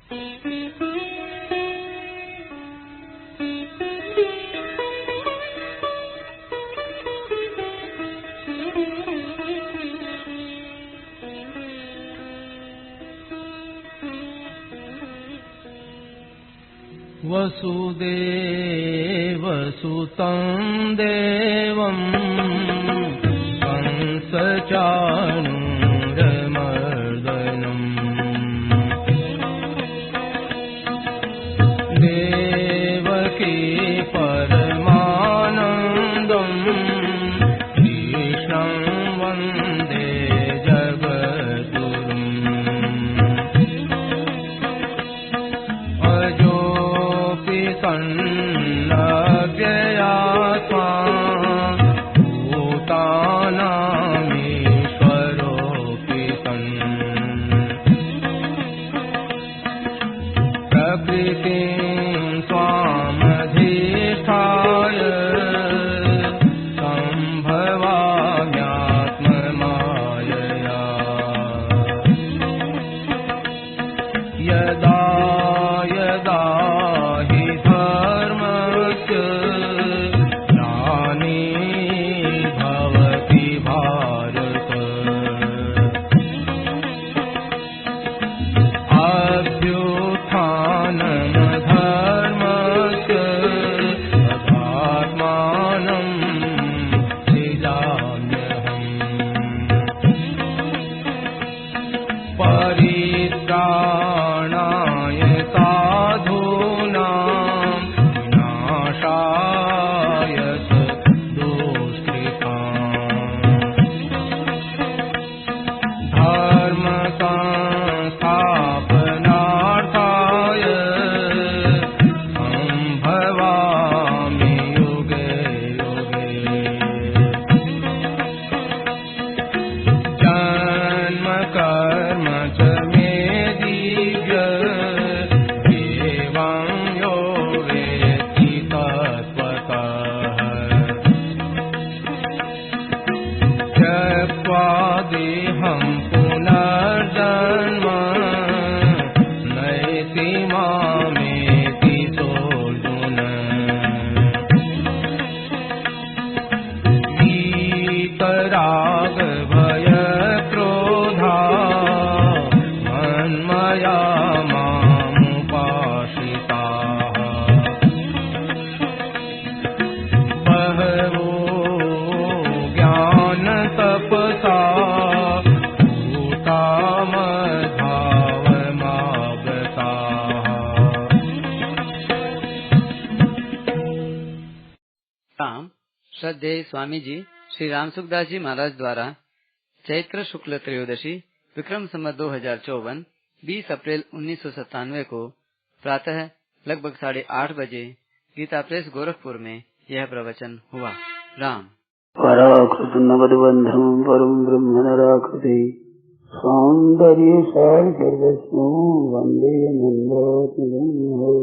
वसुदेवसुतं देवं कंसचाणूरमर्दनम् देवकी परमानन्दं कृष्णं वन्दे जगद्गुरुम् सन्नव्ययात्मा भूतानामीश्वरोऽपि सन् प्रकृतिं स्वामधिष्ठाय सम्भवाम्यात्ममायया यदा यदा हि धर्मस्य ग्लानिर्भवति भारत अभ्युत्थानमधर्मस्य तदात्मानं सृजाम्यहम् परित्राणाय साधूनां विनाशाय दुष्कृताम् धर्मसंस्थापनार्थाय सम्भवामि युगे युगे जन्म कर्म च मे दिव्य एवं यो वेत्ति तत्त्वतः त्यक्त्वा देहं पुनर्जन्म नैति मामेति सोऽर्जुन वीतरागभयक्रोधा मन्मया मामुपाश्रिताः बहवो ज्ञानतपसा राम श्रद्धेय स्वामी जी श्री राम सुखदास जी महाराज द्वारा चैत्र शुक्ल त्रयोदशी विक्रम संवत 2054 20 अप्रैल 1997 को प्रातः लगभग 8:30 बजे गीता प्रेस गोरखपुर में यह प्रवचन हुआ। राम पराकृत नवद्बंधं परम ब्रह्म नराकृते सौंदर्य सार सर्वस्व वंदे नंदात्मजं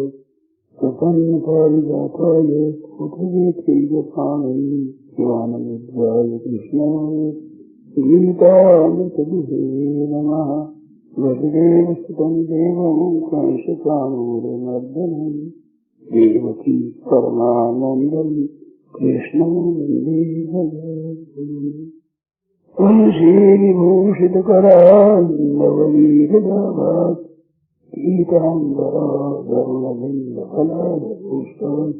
प्रसन्न पारिजाताय पृथ्वी तेजपाणि ज्ञानमुद्राय कृष्णाय गीतामृतदुहे नमः। वसुदेवसुतं देवं कंसचाणूरमर्दनं देवकी परमानन्दं कृष्णं वन्दे जगद्गुरुम्। वंशीविभूषितकरान्नवनीरदाभात् पीताम्बराधरुणबिम्बफलाधपुष्पात्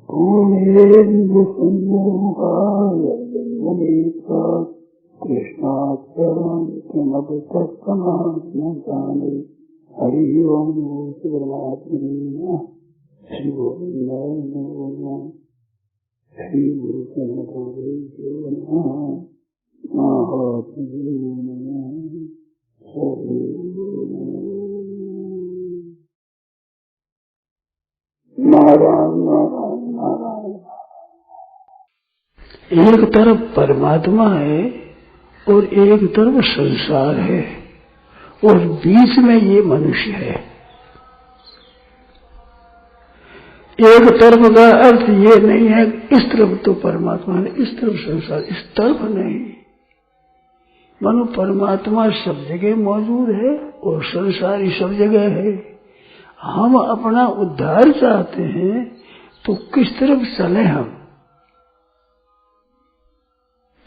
पूर्णेन्दुसुन्दरमुखायनेत्रात् कृष्णात् परं किमपि तत्समात्मसाने। हरि ओं श्रीपरमात्मने नमः। श्री गोविन्दाय नमः। श्री गुरु शरणदेवाय नमः। महात्मने नमः। नारायण नारायण नारायण। एक तरफ परमात्मा है और एक तरफ संसार है और बीच में ये मनुष्य है। एक तरफ का अर्थ ये नहीं है इस तरफ तो परमात्मा है इस तरफ संसार, इस तरफ नहीं। मानो परमात्मा सब जगह मौजूद है और संसारी सब जगह है। हम अपना उद्धार चाहते हैं तो किस तरफ चले हम?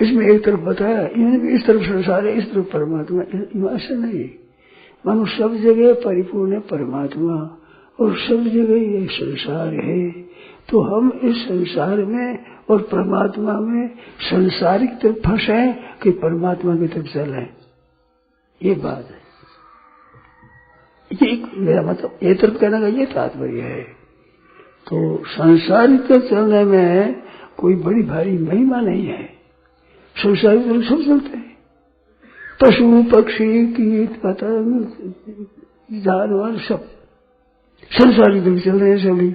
इसमें एक तरफ बताया इस तरफ संसार है, इस तरफ परमात्मा। ऐसा नहीं, मानो सब जगह परिपूर्ण है परमात्मा और सब जगह ये संसार है। तो हम इस संसार में और परमात्मा में संसारिक तरफ फंसे कि परमात्मा की तरफ चले, ये बात है। ये मेरा मतलब ये तरफ कहने का ये तात्पर्य है। तो संसारिक तरफ चलने में कोई बड़ी भारी महिमा नहीं है। संसारिक तरफ सब चलते हैं, पशु पक्षी कीट पतंग जानवर सब संसारिक तरफ चल रहे हैं। सभी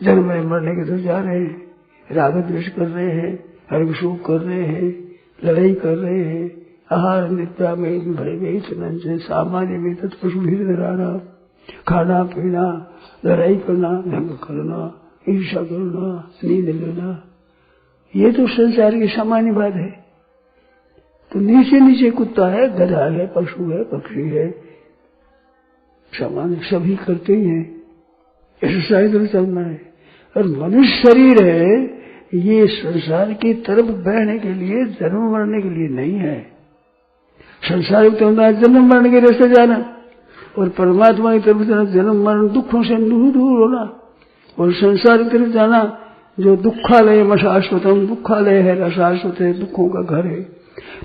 जन्म में मरने की तरफ जा रहे हैं, राग द्वेष कर रहे हैं, हर्ष शोक कर रहे हैं, लड़ाई कर रहे हैं। आहार निद्रा में भय में से सामान्य में तत्पशु भीड़ धराना, खाना पीना, लड़ाई करना, ढंग करना, ईर्षा करना, नींद लेना, ये तो संसार की सामान्य बात है। तो नीचे नीचे कुत्ता है, गधा है, पशु है, पक्षी है, सामान्य सभी करते ही हैं। ऐसा चलना है। और मनुष्य शरीर है, ये संसार की तरफ बहने के लिए, जन्म मरने के लिए नहीं है। संसार की तरफ जन्म मरण के रास्ते जाना और परमात्मा की तरफ जाना जन्म मरण दुखों से दूर होना। और संसार की तरफ जाना जो दुखालय मशाश्वतम, दुखालय है, रसाश्वत है, दुखों का घर है।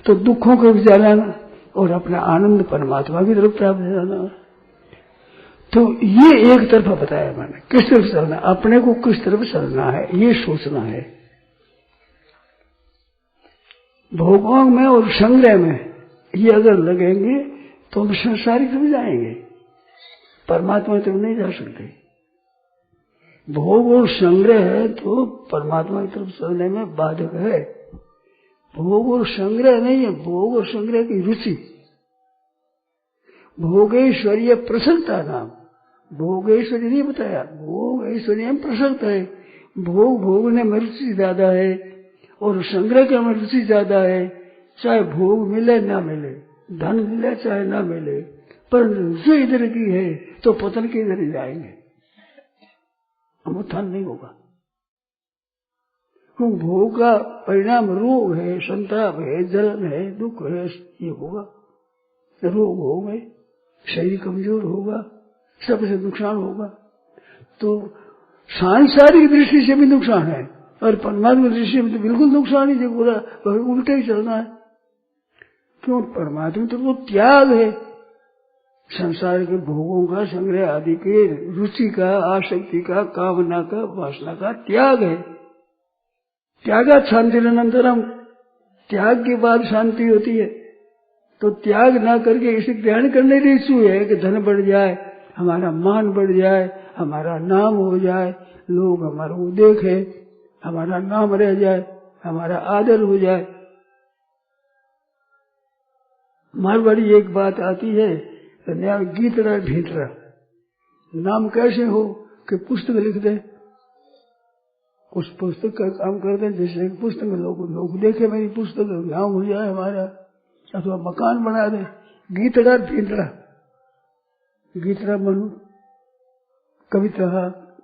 तो दुखों को जाना और अपना आनंद परमात्मा की तरफ प्राप्त जाना। तो ये एक तरफा बताया मैंने, किस तरफ चलना, अपने को किस तरफ चलना है ये सोचना है। भोगों में और संग्रह में ये अगर लगेंगे तो हम संसारिक तरफ जाएंगे, परमात्मा की तरफ नहीं जा सकते। भोग और संग्रह है तो परमात्मा की तरफ चलने में बाधक है। भोग और संग्रह नहीं है, भोग और संग्रह की रुचि। भोगेश्वरीय प्रसन्नता नाम, भोगेश्वरी नहीं बताया, भोग ऐश्वर्य में प्रसन्नता है। भोग भोगने में रुचि ज्यादा है और संग्रह के में रुचि ज्यादा है। चाहे भोग मिले ना मिले, धन मिले चाहे ना मिले, पर जो इधर की है तो पतन के इधर ही जाएंगे, हम उत्थान नहीं होगा। भोग का परिणाम रोग है, संताप है, जलन है, दुख है, ये होगा। रोग हो गए, शरीर कमजोर होगा, सबसे नुकसान होगा। तो सांसारिक दृष्टि से भी नुकसान है और परमात्मा दृष्टि में तो बिल्कुल नुकसान ही है, पूरा उल्टा ही चलना है। क्यों? परमात्मा तो वो त्याग है, संसार के भोगों का, संग्रह आदि के, रुचि का, आसक्ति का, कामना का, वासना का त्याग है। त्यागा शांतिरनंतरम, त्याग के बाद शांति होती है। तो त्याग ना करके इसे ग्रहण करने की इच्छा है कि धन बढ़ जाए, हमारा मान बढ़ जाए, हमारा नाम हो जाए, लोग हमारे को देखे, हमारा नाम रह जाए, हमारा आदर हो जाए। मारवाड़ी एक बात आती है, नया गीतरा ढींटरा, नाम कैसे हो कि पुस्तक लिख दे। कुछ पुस्तक का काम करते हैं, जैसे पुस्तक में लोग देखे मेरी पुस्तक, नाम हो जाए हमारा, अथवा मकान बना दे। गीतड़ा ढींटरा, गीतड़ा मनु कविता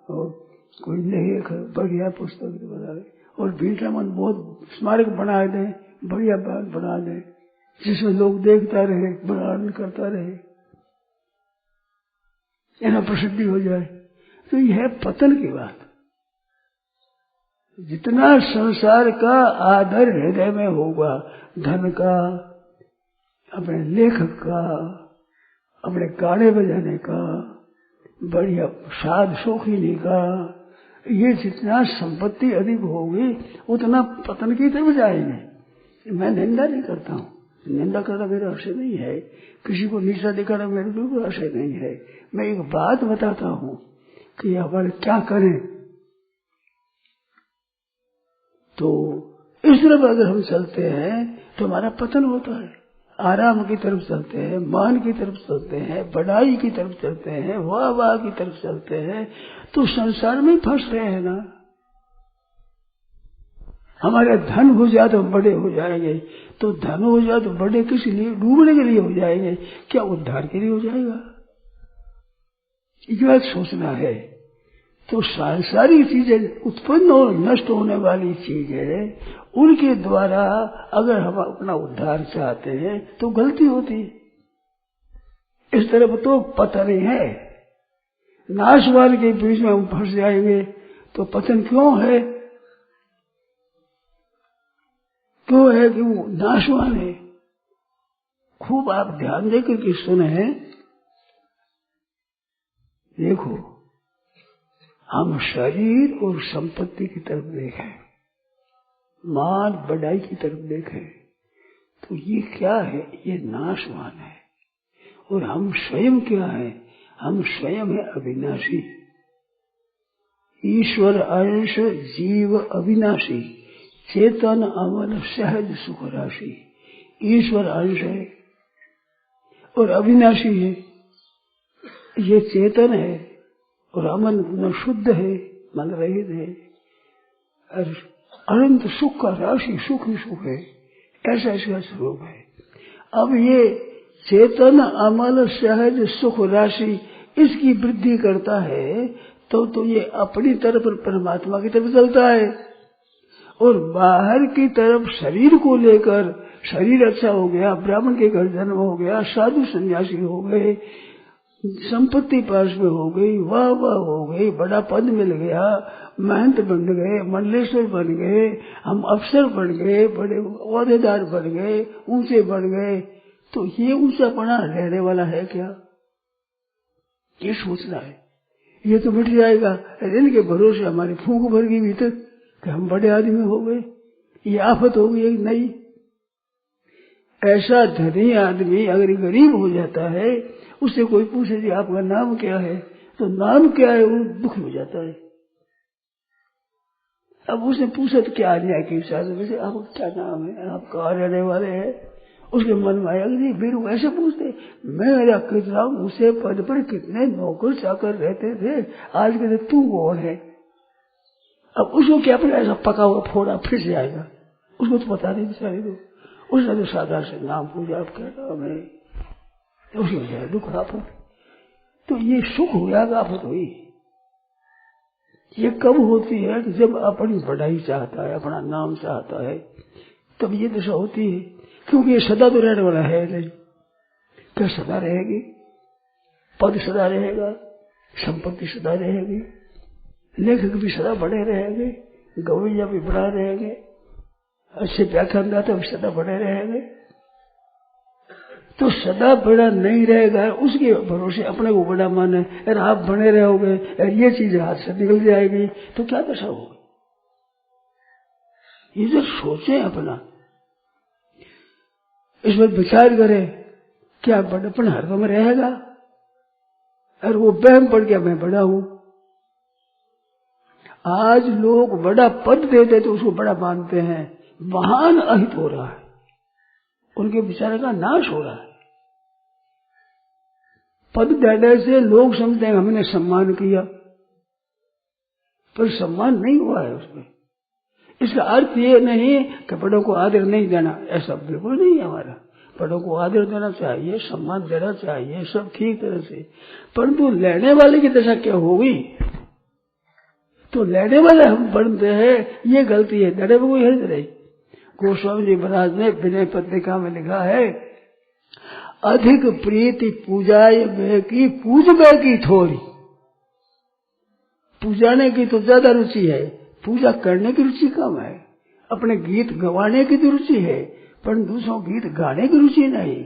और कोई लेख बढ़िया पुस्तक बना दे, और ढींटरा मन बहुत स्मारक बना दे, बढ़िया बात बना दे, जिसमें लोग देखता रहे, वर्णन करता रहे, यहाँ प्रसिद्धि हो जाए। तो यह है पतन की बात। जितना संसार का आदर हृदय में होगा, धन का, अपने लेखक का, अपने गाने बजाने का, बढ़िया साध शौकीनी का, ये जितना संपत्ति अधिक होगी उतना पतन की तरफ जाएंगे। मैं निंदा नहीं करता हूँ, निंदा करना मेरा आशय नहीं है, किसी को नीचा दिखाना मेरा बिल्कुल आशय नहीं है। मैं एक बात बताता हूँ कि हमारे क्या करें। तो इस तरफ अगर हम चलते हैं तो हमारा पतन होता है। आराम की तरफ चलते हैं, मान की तरफ चलते हैं, बढ़ाई की तरफ चलते हैं, वाह वाह की तरफ चलते हैं, तो संसार में फंस रहे हैं ना। हमारे धन हो जाए तो बड़े हो जाएंगे, तो धन हो जाए तो बड़े किस लिए? डूबने के लिए हो जाएंगे, क्या उद्धार के लिए हो जाएगा? ये बात सोचना है। तो सारी चीजें उत्पन्न और नष्ट होने वाली चीज है, उनके द्वारा अगर हम अपना उद्धार चाहते हैं तो गलती होती है। इस तरफ तो पतन ही है, नाशवान के बीच में हम फंस जाएंगे तो पतन क्यों है? क्यों है कि वो नाशवान है। खूब आप ध्यान देकर के सुने। देखो, हम शरीर और संपत्ति की तरफ देखें, मान बढ़ाई की तरफ देखें, तो ये क्या है? ये नाशवान है। और हम स्वयं क्या है? हम स्वयं है अविनाशी। ईश्वर अंश जीव अविनाशी, चेतन अमर सहज सुख राशि। ईश्वर अंश है और अविनाशी है, ये चेतन है और अमन शुद्ध है, मन रहित है, और अनंत सुख का राशि, सुख ही सुख है, ऐसा इसका स्वरूप है। अब ये चेतन अमल सहज सुख राशि इसकी वृद्धि करता है तो ये अपनी तरफ परमात्मा की तरफ चलता है। और बाहर की तरफ शरीर को लेकर, शरीर अच्छा हो गया, ब्राह्मण के घर जन्म हो गया, साधु सन्यासी हो गए, संपत्ति पास में हो गई, वाह वाह हो गई, बड़ा पद मिल गया, महंत बन गए, मंडलेश्वर बन गए, हम अफसर बन गए, बड़े ओहदेदार बन गए, ऊंचे बन गए, तो ये ऊंचापना रहने वाला है क्या? ये सोचना है। ये तो मिट जाएगा। इनके भरोसे हमारी फूंक भर गई भीतर कि हम बड़े आदमी हो गए, ये आफत हो गई नहीं। ऐसा धनी आदमी अगर गरीब हो जाता है, उससे कोई पूछे जी आपका नाम क्या है, तो नाम क्या है, वो दुख हो जाता है। अब उसने पूछा तो क्या अन्याय के हिसाब से, वैसे आपका क्या नाम है, आप कहाँ रहने वाले हैं, उसके मन में आया कि फिर वो ऐसे पूछते, मैं मेरा कितना उसे पद पर कितने नौकर चाकर रहते थे, आज के तू कौन है। अब उसको क्या पता, ऐसा पका हुआ फोड़ा फिर से आएगा, उसको तो पता नहीं बेचारे को। उसने तो साधारण से नाम पूछा, आप क्या नाम है, उसमें दुख आफत। तो ये सुख हुआ आफत हुई। ये कब होती है? जब अपनी बढ़ाई चाहता है, अपना नाम चाहता है, तब ये दशा होती है। क्योंकि ये सदा तो रहने वाला है नहीं। क्या सदा रहेगी? पद सदा रहेगा, संपत्ति सदा रहेगी, लेखक भी सदा बड़े रहेंगे, गवैया भी बड़ा रहेंगे, अच्छे व्याख्यानदाता भी सदा बड़े रहेंगे। तो सदा बड़ा नहीं रहेगा, उसके भरोसे अपने को बड़ा माने, अरे आप बने रहोगे, अरे ये चीज हाथ से निकल जाएगी, तो क्या दशा होगी? ये जो सोचे अपना, इसमें विचार करें, क्या बड़पन हरदम में रहेगा? और वो बहम पड़ गया मैं बड़ा हूं। आज लोग बड़ा पद देते तो उसको बड़ा मानते हैं, महान अहित हो रहा है, उनके विचार का नाश हो रहा है। पद देने से लोग समझते हैं हमने सम्मान किया, पर सम्मान नहीं हुआ है उसमें। इसका अर्थ ये नहीं कि बड़ों को आदर नहीं देना, ऐसा बिल्कुल नहीं है हमारा। बड़ों को आदर देना चाहिए, सम्मान देना चाहिए, सब ठीक तरह से। परंतु लेने वाले की दशा क्या होगी? तो लेने वाले हम बनते हैं, ये गलती है। देने में कोई हर्ज नहीं। गोस्वामी जी महाराज ने विनय पत्रिका में लिखा है, अधिक प्रीति पूजाए में की, पूज में की थोड़ी। पूजाने की तो ज्यादा रुचि है, पूजा करने की रुचि कम है। अपने गीत गवाने की तो रुचि है, पर दूसरों गीत गाने की रुचि नहीं।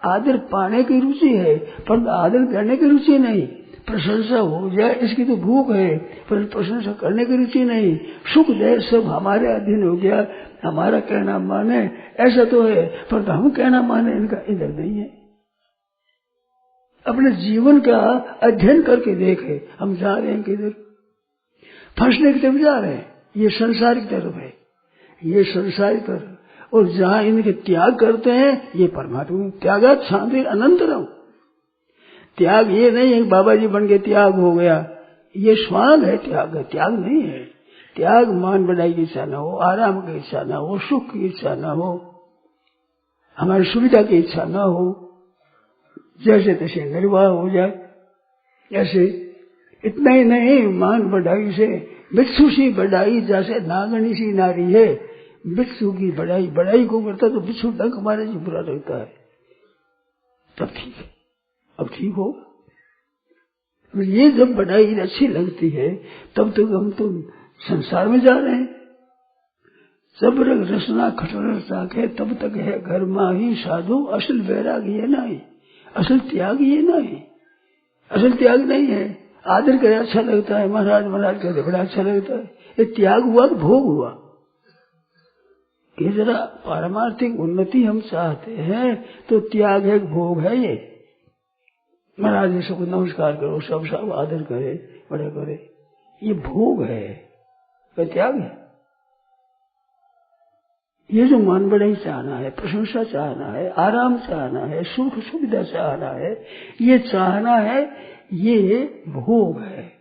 आदर पाने की रुचि है, पर आदर करने की रुचि नहीं। प्रशंसा हो जाए इसकी तो भूख है, पर प्रशंसा करने की रुचि नहीं। सुख दे सब हमारे अधीन हो गया, हमारा कहना माने, ऐसा तो है, पर हम कहना माने इनका इधर नहीं है। अपने जीवन का अध्ययन करके देखे, हम जा रहे हैं किधर, फंसने की तरफ जा रहे हैं। ये संसारिक तरफ है, ये संसारिक तरफ। और जहां इनके त्याग करते हैं, ये परमात्मा त्यागात शांति अनंतरम। त्याग ये नहीं है बाबा जी बन के त्याग हो गया, ये स्वांग है त्याग, त्याग नहीं है। त्याग मान बढ़ाई की इच्छा न हो, आराम की इच्छा न हो, सुख की इच्छा न हो, हमारी सुविधा की इच्छा न हो, जैसे तैसे निर्वाह हो जाए, ऐसे इतना ही नहीं, मान बढ़ाई से भिक्षु सी बढ़ाई, जैसे नागणी सी नारी है, भिक्षु की बढ़ाई को करता तो भिक्षु डंक मारे जी बुरा लगता है, तब ठीक है, अब ठीक हो। ये जब बढ़ाई अच्छी लगती है तब तक हम तो संसार में जा रहे हैं। जब रसना खटर साखे तब तक है घर माही साधु, असल वैराग ये नहीं, असल त्याग ये नहीं, असल त्याग नहीं है। आदर करे अच्छा लगता है, महाराज करे बड़ा अच्छा लगता है, ये त्याग हुआ तो भोग हुआ। ये जरा पारमार्थिक उन्नति हम चाहते हैं तो त्याग है, भोग है। ये महाराज जी सबको नमस्कार करो, सब आदर करे, बड़े करे, ये भोग है, ये त्याग है। ये जो मान बढ़ाई चाहना है, प्रशंसा चाहना है, आराम चाहना है, सुख सुविधा चाहना है, ये चाहना है, ये भोग है।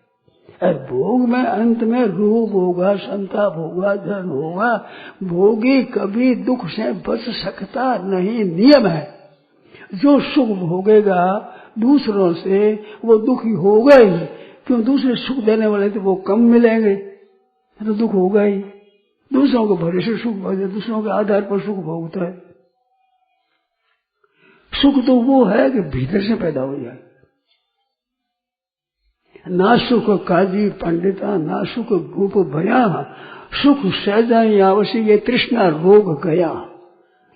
और भोग में अंत में रूप होगा, संताप होगा, धन होगा। भोगी कभी दुख से बच सकता नहीं, नियम है। जो सुख भोगेगा दूसरों से वो दुखी होगा ही, क्यों? दूसरे सुख देने वाले तो वो कम मिलेंगे तो दुख होगा ही। दूसरों को भरोसे सुख भोगते, दूसरों के आधार पर सुख भोगता है। सुख तो वो है कि भीतर से पैदा हो जाए। ना सुख काजी पंडिता, ना सुख भूप भया, सुख सहजा ही आवश्यक, ये तृष्णा रोग गया।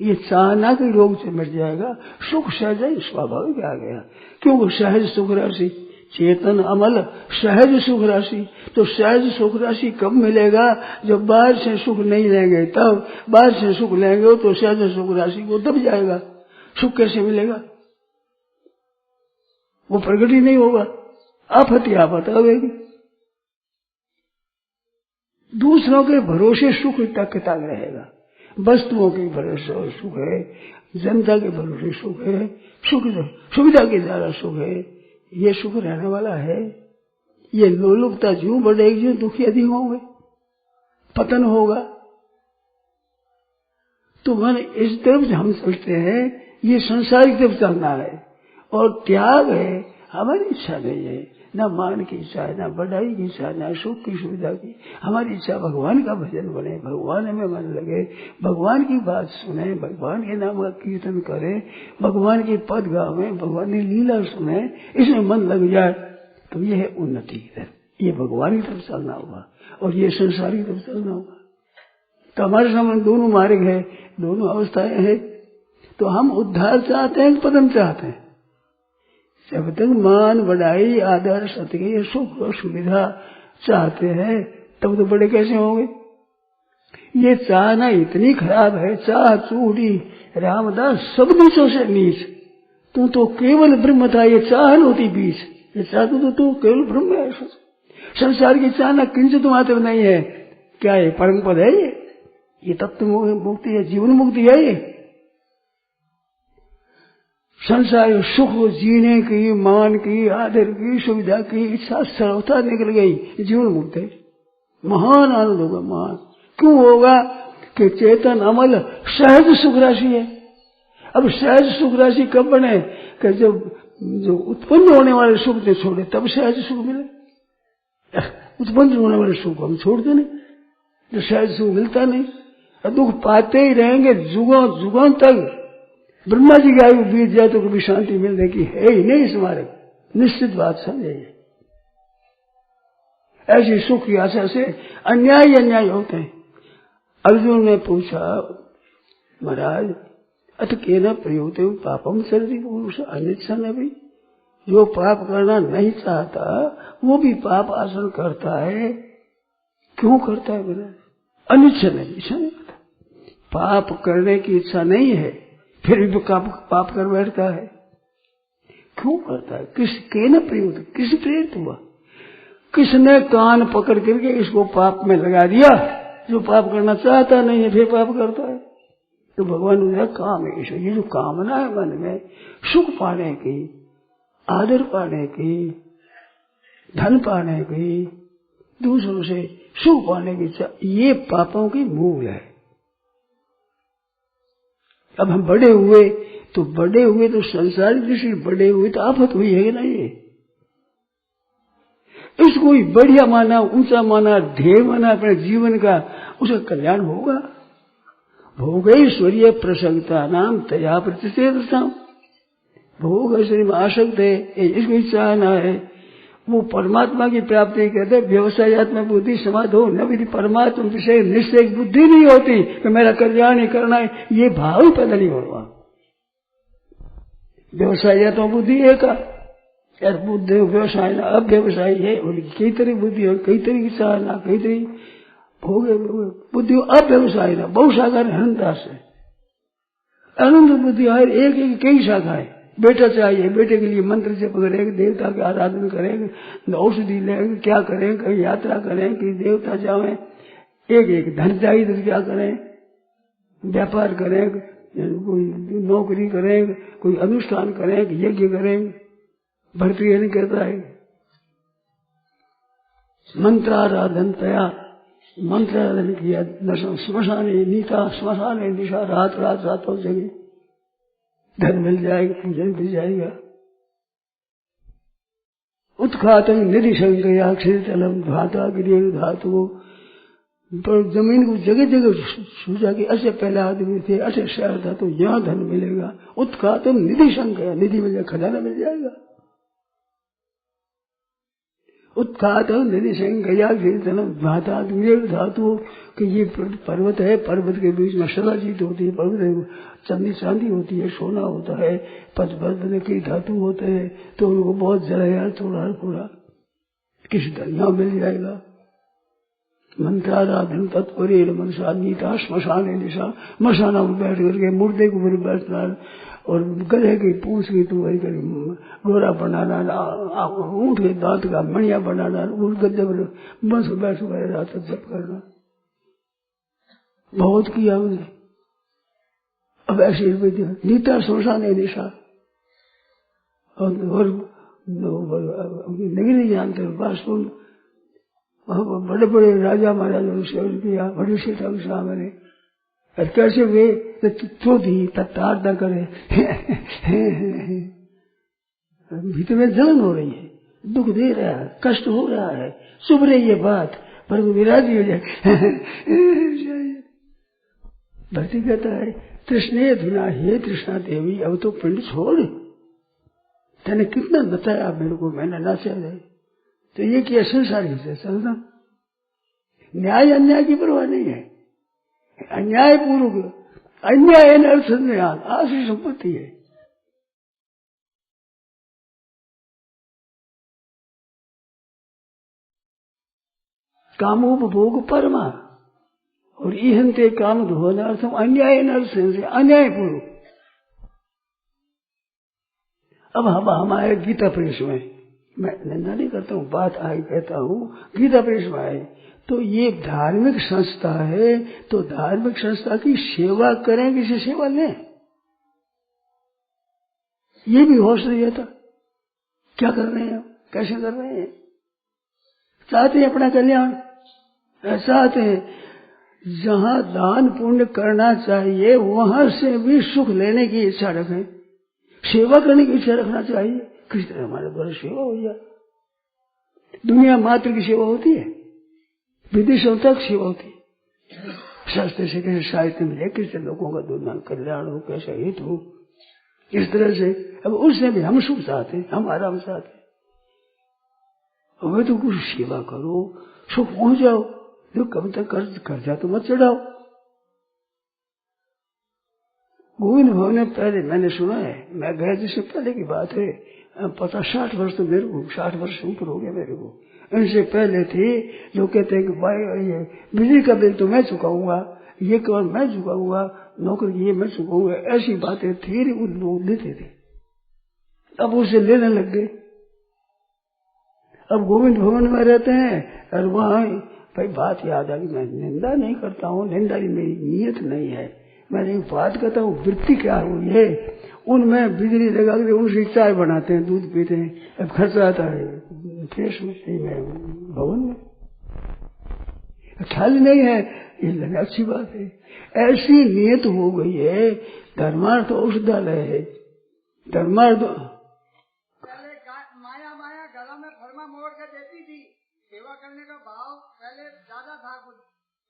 ये चाहना के रोग से मर जाएगा, सुख सहजा ही स्वाभाविक आ गया। क्योंकि सहज सुख राशि, चेतन अमल सहज सुख राशि। तो सहज सुख राशि कब मिलेगा? जब बाहर से सुख नहीं लेंगे, तब बाहर से सुख लेंगे तो सहज सुख राशि को दब जाएगा। सुख कैसे मिलेगा? वो प्रकट ही नहीं होगा, आफत ही आफत आवेगी। दूसरों के भरोसे सुख तक रहेगा, वस्तुओं के भरोसे सुख है, जनता के भरोसे सुख है, सुख सुविधा के द्वारा सुख है। ये सुख रहने वाला है? ये लोलुपता जो बढ़ेगी, जो दुखी अधिक होंगे, पतन होगा। तो मैंने इस तरफ हम सोचते हैं ये संसारिक तरफ चलना है, और त्याग है हमारी इच्छा नहीं है, ना मान की इच्छा है, ना बढ़ाई की इच्छा, ना सुख की सुविधा की। हमारी इच्छा भगवान का भजन बने, भगवान में मन लगे, भगवान की बात सुने, भगवान के नाम का कीर्तन करे, भगवान की पद गावे, भगवान की लीला सुने, इसमें मन लग जाए तो ये है उन्नति। ये भगवान की तरफ चलना होगा और ये संसार की तरफ चलना होगा। तो हमारे सामने दोनों मार्ग है, दोनों अवस्थाएं हैं। तो हम उद्धार चाहते हैं, पतन चाहते हैं। जब तक मान बढ़ाई आदर सत्य सुख और सुविधा चाहते हैं तब तो बड़े कैसे होंगे? ये चाहना इतनी खराब है, चाह चूड़ी रामदास सब नीचों से नीच। तू तो केवल ब्रह्म था, ये चाहन होती बीच। ये चाहते तो तू केवल ब्रह्म है। संसार की चाहना किंचित मात्र नहीं है। क्या है? परम पद है ये तत्व मुक्ति है, जीवन मुक्ति है। ये संसार सुख जीने की, मान की, आदर की, सुविधा की इच्छा सर्वथा निकल गई, जीवन मुक्त है। महान आनंद होगा, महान। क्यों होगा? कि चेतन अमल सहज सुख राशि है। अब सहज सुख राशि कब बने? कि जब जो उत्पन्न होने वाले सुख ने छोड़े तब सहज सुख मिले। उत्पन्न होने वाले सुख हम छोड़ते नहीं, जो सहज सुख मिलता नहीं, दुख पाते ही रहेंगे जुगों जुगों तक। ब्रह्मा जी की आयु बीत जाए तो कभी शांति मिलने की है ही नहीं इस मार्ग, निश्चित बात समझिए। ऐसी सुख की आशा से अन्याय होते हैं। अर्जुन ने पूछा, महाराज अथ केन प्रयोते पापम चरति पुरुष अनिच्छन भी। जो पाप करना नहीं चाहता वो भी पाप आचरण करता है। क्यों करता है? महाराज अनिच्छन है, इच्छा नहीं करता। पाप करने की इच्छा नहीं है फिर भी पाप कर बैठता है। क्यों करता है? किसके न प्रयुक्त, किस प्रेरित हुआ? किसने कान पकड़ करके इसको पाप में लगा दिया? जो पाप करना चाहता नहीं है फिर पाप करता है। तो भगवान ने कहा काम है। ये जो कामना है मन में, सुख पाने की, आदर पाने की, धन पाने की, दूसरों से सुख पाने की इच्छा, ये पापों की मूल है। अब हम बड़े हुए तो संसारी दृष्टि बड़े हुए तो आफत हुई है ना। ये इसको ही बढ़िया माना, ऊंचा माना, ध्येय माना अपने जीवन का, उसका कल्याण होगा। भोगैश्वर्य प्रसंगता नाम तया प्रतिषेधता। भोग ऐश्वर्य में आसक्त है, इसको ही चाहना है, वो परमात्मा की प्राप्ति कहते। व्यवसायत्मक बुद्धि समाधो न विधि परमात्मा विषय निश्चय बुद्धि नहीं होती कि मेरा कल्याण ही करना है, ये भाव ही पैदा नहीं होगा। व्यवसायत्मक बुद्धि एक यार बुद्धि व्यवसाय ना अव्यवसायी है, कई तरह बुद्धि हो, कई तरह की चाहना, कई तरह भोग बुद्धि अव्यवसायी ना बहु शाखा अनंतदास है। अनंत बुद्धि हर एक एक कई शाखाएं। बेटा चाहिए, बेटे के लिए मंत्र जप करेंगे, देवता की आराधना करेंगे, औषधि लेंगे, क्या करें, कहीं यात्रा करें, कहीं देवता जावे, एक एक धन चाहिए तो क्या करें, व्यापार करें, कोई नौकरी करें, कोई अनुष्ठान करें, यज्ञ करें। भरतृहरि नहीं कहता है मंत्राराधन तया, मंत्राराधन किया, श्मशान नीता, श्मशान निशा, रात रात रातों जगह धन मिल जाएगा, पूजन मिल जाएगा। उत्खातम निधि संज्ञा क्षितलम धाता गिरी धातु, पर जमीन को जगह जगह सूझा कि ऐसे पहले आदमी थे, ऐसे शहर था, तो यहाँ धन मिलेगा। उत्खातम निधि संज्ञा, निधि मिल जाएगा, खजाना मिल जाएगा। उत्खातम निधि संज्ञा क्षितलम धाता धातु, कि ये पर्वत है, पर्वत के बीच में शिलाजीत होती है, पर्वत चांदी चांदी होती है, सोना होता है, पद्म की धातु होते हैं, तो उनको बहुत जलाया थोड़ा थोड़ा किसी तरह मिल जाएगा। मंत्राराधन तत्परे मनसा नीता श्मशान दिशा, मशाना में बैठ करके मुर्दे के ऊपर बैठना और गले की पूंछ की तुम्हारी डोरा बनाना, ऊँट के दांत का मणिया बनाना, उस गद्दे पर बस बैठ रात जप करना, बहुत किया उसने। अब ऐसी नीता श्मशान दिशा और नगरी जानते वास्तव बड़े बड़े राजा महाराजा ने सेवन किया, बड़ी शीतल मैंने कैसे वे क्रोधी तत्तार न करे। भीतर में जलन हो रही है, दुख दे रहा है, कष्ट हो रहा है, चुभ रही है बात, पर वो विराजी हो जाए। भक्ति कहता है तृष्णे धुना, हे तृष्णा देवी अब तो पिंड छोड़, तेने कितना बताया मेरे को, मैंने नाचा जाए तो ये क्या संसार से चलना। न्याय अन्याय की परवाह नहीं है, अन्याय पूर्वक, अन्याय अर्थ ज्ञान आशी संपत्ति है। कामोपभोग परमा और इहंते काम धोनार्थम अन्याय अर्थ अन्याय पूर्वक। अब हम हमारे गीता प्रेस में, मैं निंदा नहीं करता हूँ, बात आई कहता हूँ, गीता प्रेस में आए तो ये धार्मिक संस्था है, तो धार्मिक संस्था की सेवा करें, किसी सेवा लें, ये भी होश नहीं आता। क्या कर रहे हैं, कैसे कर रहे हैं, चाहते हैं अपना कल्याण, चाहते हैं जहाँ दान पुण्य करना चाहिए वहां से भी सुख लेने की इच्छा रखें, सेवा करने की इच्छा रखना चाहिए, किस तरह हमारे द्वारा सेवा हो जाए। दुनिया मात्र की सेवा होती है, विदेशों तक सेवा होती है, शास्त्र से कैसे साहित्य मिले, किससे लोगों का दुनिया कल्याण हो, कैसा हित हो, इस तरह से। अब उससे भी हम सुख चाहते हैं, हम आराम चाहते हैं, हमें तो कुछ सेवा करो, सुख पहुंच जाओ, जो कब तक कर्जा तो मत चढ़ाओ। गोविंद भवन में पहले मैंने सुना है, मैं गया जिससे पहले की बात है, 50-60 वर्ष तो मेरे को, 60 वर्ष से ऊपर हो गया मेरे को। इनसे पहले थे जो कहते हैं कि भाई ये बिजली का बिल तो मैं चुकाऊंगा, ये कर मैं चुकाऊंगा, नौकरी ये मैं चुकाऊंगा, ऐसी बातें थी, वो लोग देते थे। अब उसे लेने लग गए। अब गोविंद भवन में रहते हैं और वहां भाई बात याद आ गई, मैं निंदा नहीं करता हूँ, निंदा की मेरी नीयत नहीं है, मैं एक बात कहता हूँ, वृत्ति क्या हुई है, उनमें बिजली लगा के उनसे चाय बनाते हैं, दूध पीते हैं, अब खर्चा आता है फ्रेश में भवन में, ख्याल नहीं है, ये लगे अच्छी बात है। ऐसी नियत हो गई है, धर्मार्थ औषधालय है, धर्मार्थ माया गला में फरमा मोड़ के देती थी, सेवा करने का भाव पहले ज्यादा था कुछ,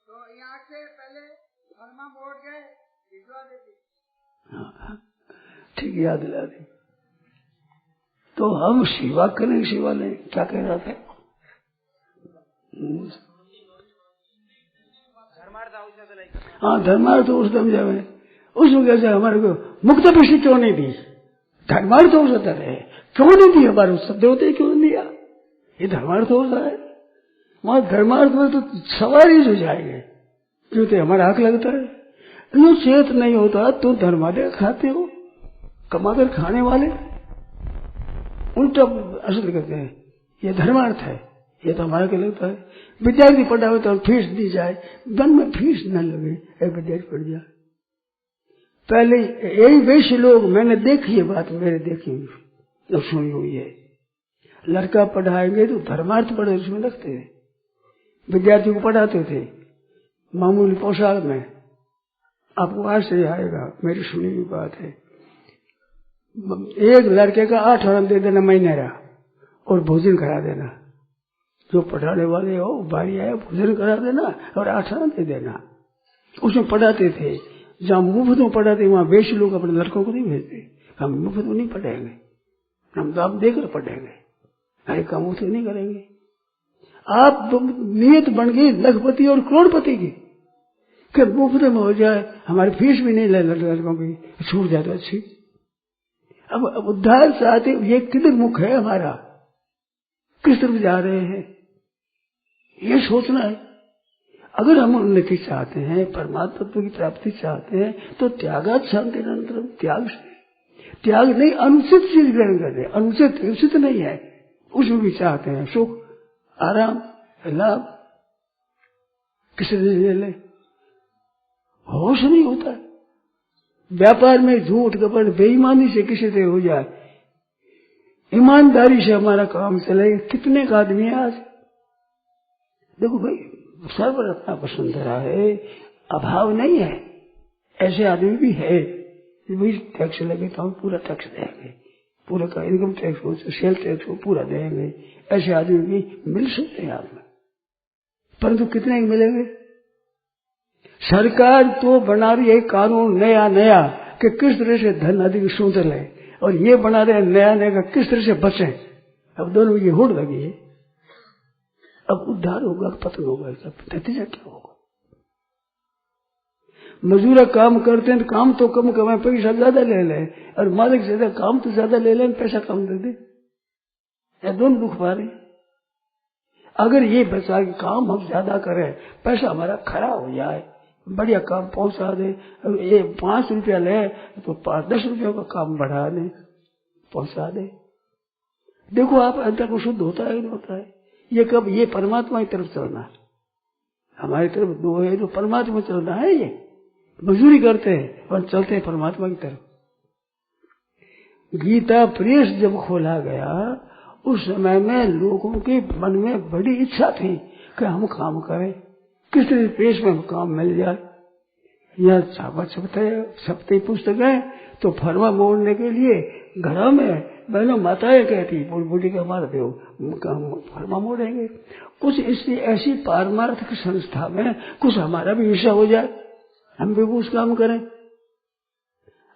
तो यहाँ से पहले धर्मा मोड़ के भिजवा देती। ठीक याद दिला दी। तो हम सेवा करें, सेवा लें, क्या कह रहा था? हाँ, धर्मार्थ तो उस दम जावे, उसमें कैसे हमारे को मुक्त पुष्टि क्यों नहीं दी? धर्मार्थ हो जाता है, क्यों नहीं दी हमारे सब देवते, क्यों नहीं दिया? ये धर्मार्थ होता है। वहां धर्मार्थ में तो सवारी हो जाएंगे, क्योंकि हमारा हक लगता है। यो चेत नहीं होता तो धर्मार्थ खाते हो, कमाकर खाने वाले उल्टा असल करते हैं। ये धर्मार्थ है, ये तो हमारा क्या लगता है। विद्यार्थी पढ़ा हो तो फीस दी जाए, धन में फीस न लगे, एक विद्यार्थी पढ़ जाए। पहले यही वैसे लोग, मैंने देखी है बात, मेरे देखी हुई सुनी हुई है। लड़का पढ़ाएंगे तो धर्मार्थ पढ़े उसमें लगते थे, विद्यार्थी को पढ़ाते थे मामूली पोशाक में। आपको आश्चर्य आएगा, मेरी सुनी हुई बात है। एक लड़के का 8 आना दे देना महीने का, और भोजन करा देना। जो पढ़ाने वाले हो बारी आए, भोजन करा देना और 8 आना दे देना। उसमें पढ़ाते थे, जहाँ मुफ्त में पढ़ाते वहां बेच लोग अपने लड़कों को नहीं भेजते। हम मुफ्त में नहीं पढ़ाएंगे, हम तो आप देकर पढ़ेंगे, हर काम मुफ्त नहीं करेंगे। आप नियत बन गई लखपति और करोड़पति की, कि मुफ्त में हो जाए, हमारी फीस भी नहीं ले लड़कों की, छूट जाए तो अच्छी। अब उद्धार चाहते, ये किधर मुख है हमारा, किस तरफ जा रहे हैं, ये सोचना है। अगर हम उन्नति चाहते हैं, परमात्मा तत्व की प्राप्ति चाहते हैं, तो त्यागात शांति अनंतरम, त्याग से, त्याग नहीं अनुचित चीज ग्रहण कर रहे, अनुचित उचित नहीं है, उसमें भी चाहते हैं सुख, आराम, लाभ, किसी ने ले ले, होश नहीं होता है। व्यापार में झूठ कपट बेईमानी से किसी से हो जाए, ईमानदारी से हमारा काम चले। कितने का आदमी है आज, देखो भाई, सर्वर अपना पसंद रहा है, अभाव नहीं है, ऐसे आदमी भी है। टैक्स लगे तो हम पूरा टैक्स देंगे, पूरा का इनकम टैक्स हो, सेल टैक्स हो, पूरा देंगे। ऐसे आदमी भी मिल सकते हैं आप में, परंतु कितने मिलेंगे? सरकार तो बना रही है कानून नया नया कि किस तरह से धन अधिक सूंध ले, और ये बना रहे नया नया का किस तरह से बचे। अब दोनों ये होड़ लगी है। अब उद्धार होगा, पतन होगा, सब नतीजा क्या होगा? मजूरा काम करते हैं, काम तो कम कमाए, पैसा ज्यादा ले ले, और मालिक ज्यादा काम तो ज्यादा ले ले, पैसा कम दे दे, या दोनों दुख पा रहे। अगर ये बचा कि काम हम ज्यादा करें, पैसा हमारा खरा हो जाए, बढ़िया काम पहुंचा दे, ये 5 रुपया ले तो 10 रुपयों का काम बढ़ा दे, पहुंचा दे। देखो आप अंतर को शुद्ध होता है नहीं होता है। ये कब, ये परमात्मा की तरफ चलना है, हमारी तरफ दो है तो परमात्मा चलना है। ये मजदूरी करते हैं और चलते हैं परमात्मा की तरफ। गीता प्रेस जब खोला गया, उस समय में लोगों के मन में बड़ी इच्छा थी कि हम काम करें, किस तरह प्रेस में काम मिल जाए। यह छपते पुस्तक है तो फरमा मोड़ने के लिए घरों में बहनों माताएं कहती, बूढ़ी का मार दो, फरमा मोड़ेंगे। कुछ इसलिए ऐसी पारमार्थिक संस्था में कुछ हमारा भी हिस्सा हो जाए, हम भी कुछ काम करें।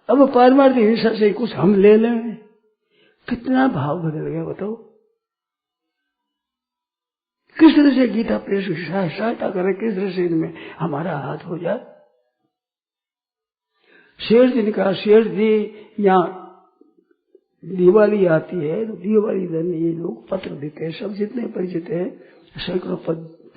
अब पारमार्थिक हिस्सा से कुछ हम ले लें, कितना भाव बदल गया बताओ। किस तरह से गीता प्रेस की सहायता करें, किस तरह से इनमें हमारा हाथ हो जाए। शेर जी ने कहा, शेर जी यहाँ दिवाली आती है तो दिवाली दिन ये लोग पत्र देते हैं, सब जितने परिचित हैं सैकड़ों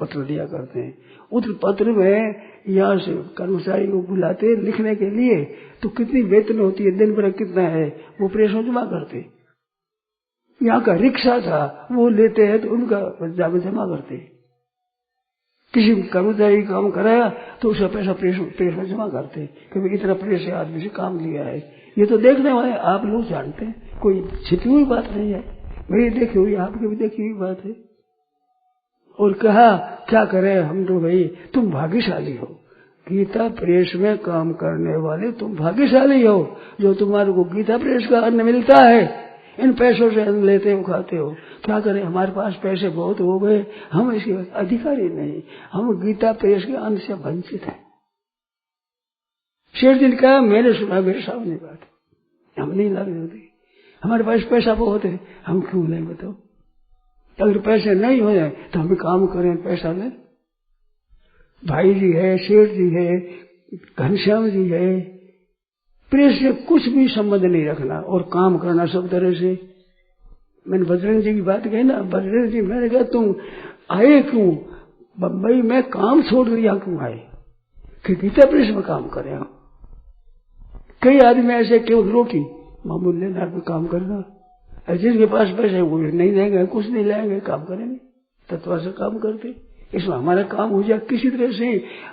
पत्र दिया करते हैं। उस पत्र में यहाँ से कर्मचारी को बुलाते हैं लिखने के लिए, तो कितनी वेतन होती है, दिन भर कितना है, वो प्रेस में जमा करते। यहाँ का रिक्शा था वो लेते हैं तो उनका जमा करते। किसी कर्मचारी काम कराया तो उसका पैसा प्रेस में जमा करते, क्योंकि इतना प्रेस आदमी से काम लिया है। ये तो देखने वाले आप लोग जानते हैं, कोई छिपी हुई बात नहीं है, मेरी देखी हुई आपकी भी देखी हुई बात है। और कहा क्या करें हम तो, भाई तुम भाग्यशाली हो, गीता प्रेस में काम करने वाले तुम भाग्यशाली हो, जो तुम्हारे को गीता प्रेस का अन्न मिलता है। इन पैसों से लेते हो खाते हो, क्या करें, हमारे पास पैसे बहुत हो गए, हम इसके अधिकारी नहीं, हम गीता प्रेस के अंत से वंचित हैं। शेर जी ने कहा मैंने सुना मेरे सामने बात, हम नहीं लाभ होते, हमारे पास पैसा बहुत है, हम क्यों नहीं बताओ, अगर पैसे नहीं हो जाए तो हम काम करें, पैसा लें। भाई जी है, शेर जी है, घनश्याम जी है, प्रेस से कुछ भी संबंध नहीं रखना और काम करना सब तरह से। मैंने बजरंग जी की बात कही ना, बजरंग जी मैंने कहा तुम आए क्यों बम्बई में, काम छोड़ दिया क्यों आए कि गीता प्रेस में काम करें। कई आदमी ऐसे केवल रोटी मामूल लेना पे काम करना, जिसके पास पैसे वो नहीं लेंगे, कुछ नहीं लेंगे, काम करेंगे, तत्व से काम करते। इसमें हमारा काम हो जाए किसी तरह से,